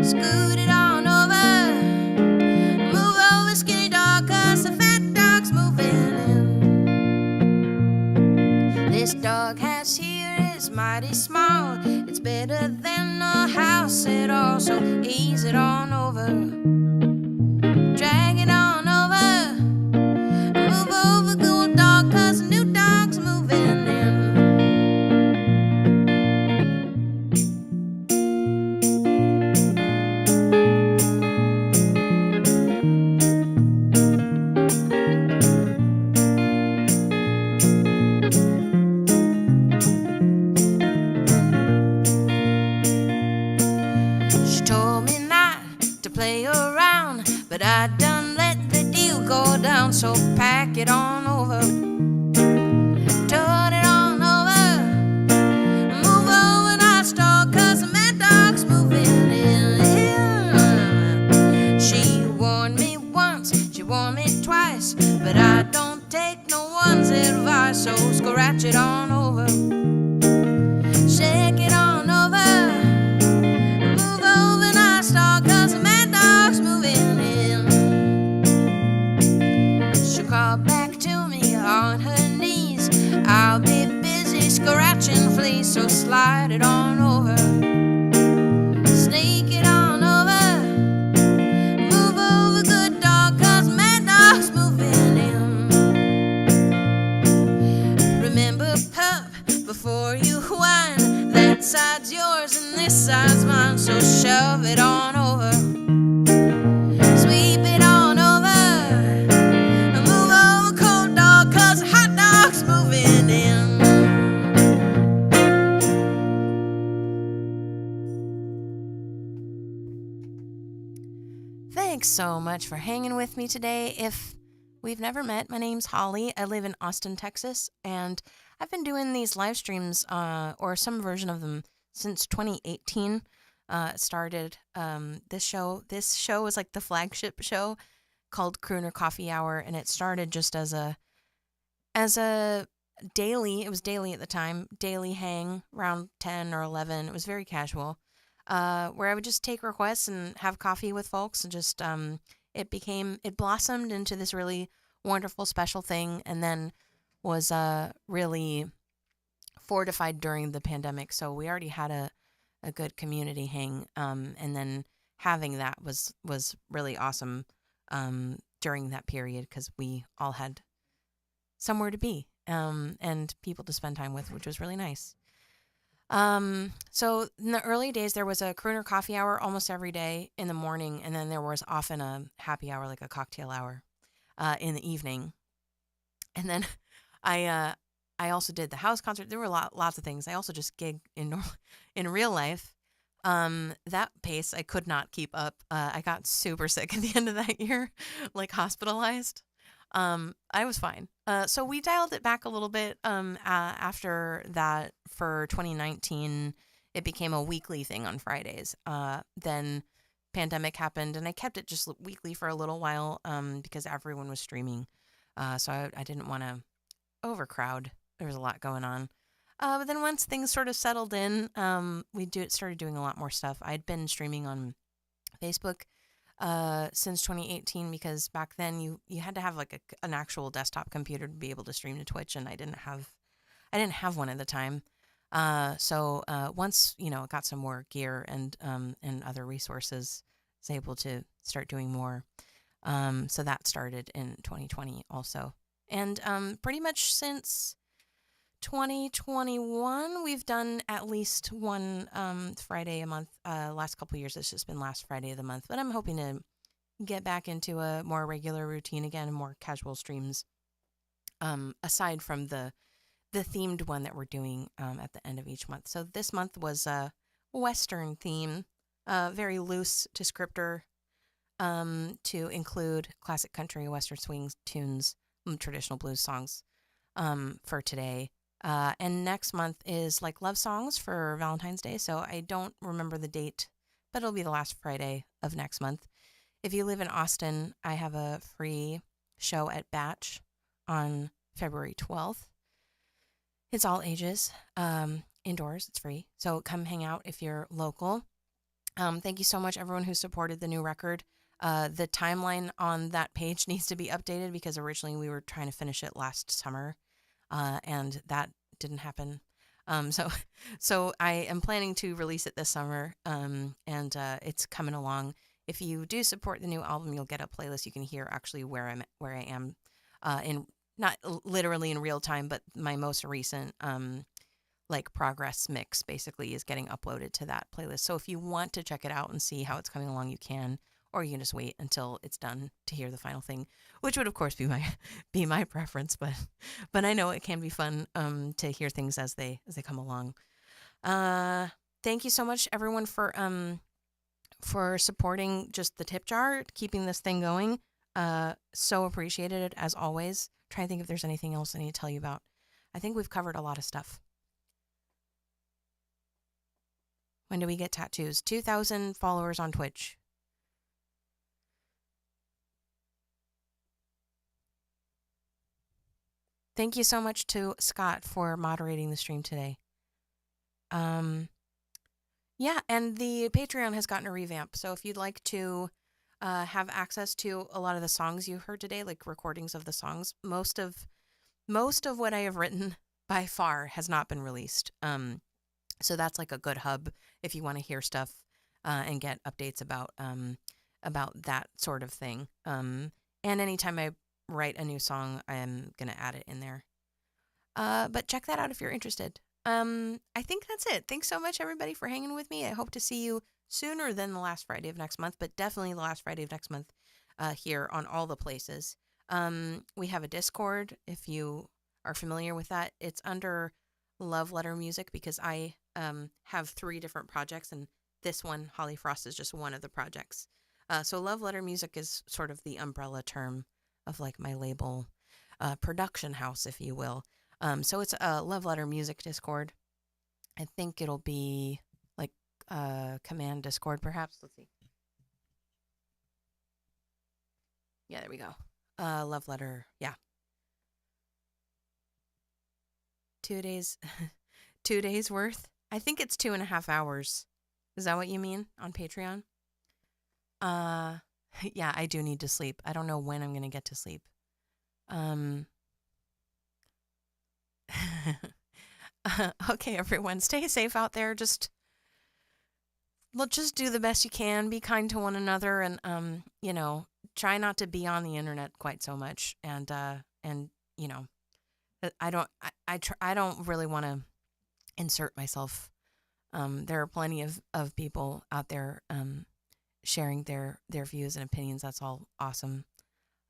S: Scoot it on over. Move over, skinny dog, 'cause the fat dog's moving in. This dog has here is mighty small. It's better than a house at all, so ease it on over. Drag it on over. Move over, good dog, 'cause the new dog's moving in. She told me not to play around, but I done let the deal go down, so pack it on over. Turn it on over. Move over, nice dog, 'cause the mad dog's moving in. She warned me once, she warned me twice, but I don't take no one's advice, so scratch it on over. Shake it on over. Move over, nice dog, 'cause the mad dog's moving in. She'll crawl back to me on her knees. I'll be busy scratching fleas, so slide it on over. Sneak it on over. Move over, good dog, 'cause the mad dog's moving in. Remember, pup, before you whine, that side's yours and this side's mine, so shove it on over. Sweep it on over. Move over, cold dog, 'cause the hot dog's moving in. Thanks so much for hanging with me today. If we've never met, my name's Holly. I live in Austin, Texas, and I've been doing these live streams, or some version of them, since 2018. It started this show. This show was like the flagship show called Crooner Coffee Hour, and it started just as a daily. It was daily at the time. Daily hang around 10 or 11. It was very casual, where I would just take requests and have coffee with folks, and just it blossomed into this really wonderful, special thing, and then was really fortified during the pandemic. So we already had a good community hang, and then having that was really awesome during that period, because we all had somewhere to be and people to spend time with, which was really nice. So in the early days, there was a Crooner Coffee Hour almost every day in the morning, and then there was often a happy hour, like a cocktail hour, in the evening. And then I also did the house concert. There were lots of things. I also just gigged in real life. That pace I could not keep up. I got super sick at the end of that year, like hospitalized. I was fine. So we dialed it back a little bit after that. For 2019, it became a weekly thing on Fridays. Then pandemic happened, and I kept it just weekly for a little while because everyone was streaming. So I didn't want to overcrowd. There was a lot going on. But then once things sort of settled in, we started doing a lot more stuff. I'd been streaming on Facebook since 2018, because back then you had to have like an actual desktop computer to be able to stream to Twitch, and I didn't have one at the time. So once I got some more gear and other resources, I was able to start doing more. So that started in 2020 also, and pretty much since 2021, we've done at least one Friday a month. Last couple of years, it's just been last Friday of the month. But I'm hoping to get back into a more regular routine again, and more casual streams, aside from the themed one that we're doing at the end of each month. So this month was a Western theme, very loose descriptor. to include classic country, western swing tunes, traditional blues songs for today. And next month is like love songs for Valentine's Day. So I don't remember the date, but it'll be the last Friday of next month. If you live in Austin, I have a free show at Batch on February 12th. It's all ages, indoors, it's free. So come hang out if you're local. Thank you so much, everyone who supported the new record. The timeline on that page needs to be updated because originally we were trying to finish it last summer, and that didn't happen. So I am planning to release it this summer, and it's coming along. If you do support the new album, you'll get a playlist you can hear actually where I am, in not literally in real time, but my most recent like progress mix basically is getting uploaded to that playlist. So if you want to check it out and see how it's coming along, you can, or you can just wait until it's done to hear the final thing, which would of course be my preference, but I know it can be fun to hear things as they come along. Thank you so much, everyone, for supporting just the tip jar, keeping this thing going. So appreciated it as always. Trying to think if there's anything else I need to tell you about. I think we've covered a lot of stuff. When do we get tattoos? 2,000 followers on Twitch. Thank you so much to Scott for moderating the stream today. Yeah, and the Patreon has gotten a revamp. So if you'd like to have access to a lot of the songs you heard today, like recordings of the songs, most of what I have written by far has not been released. So that's like a good hub if you want to hear stuff and get updates about that sort of thing. And anytime I write a new song, I'm going to add it in there. But check that out if you're interested. I think that's it. Thanks so much, everybody, for hanging with me. I hope to see you sooner than the last Friday of next month, but definitely the last Friday of next month here on all the places. We have a Discord, if you are familiar with that. It's under Love Letter Music because I have 3 different projects, and this one, Holly Frost, is just one of the projects. So Love Letter Music is sort of the umbrella term of like my label production house, if you will. So it's a Love Letter Music Discord. I think it'll be like Command Discord, perhaps. Let's see. Yeah, there we go. Love Letter, yeah. 2 days, 2 days worth. I think it's 2.5 hours. Is that what you mean on Patreon? Yeah, I do need to sleep. I don't know when I'm gonna get to sleep. Okay, everyone, stay safe out there. Just do the best you can. Be kind to one another, and try not to be on the internet quite so much. And I don't really want to insert myself. There are plenty of people out there sharing their views and opinions. That's all awesome.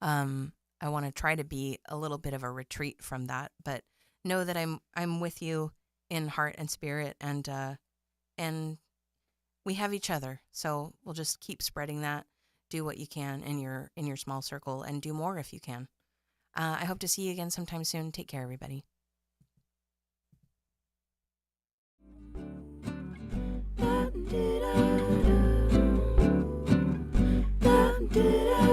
S: I want to try to be a little bit of a retreat from that, but know that I'm with you in heart and spirit, and we have each other. So we'll just keep spreading that. Do what you can in your small circle, and do more if you can. I hope to see you again sometime soon. Take care, everybody.
K: Da da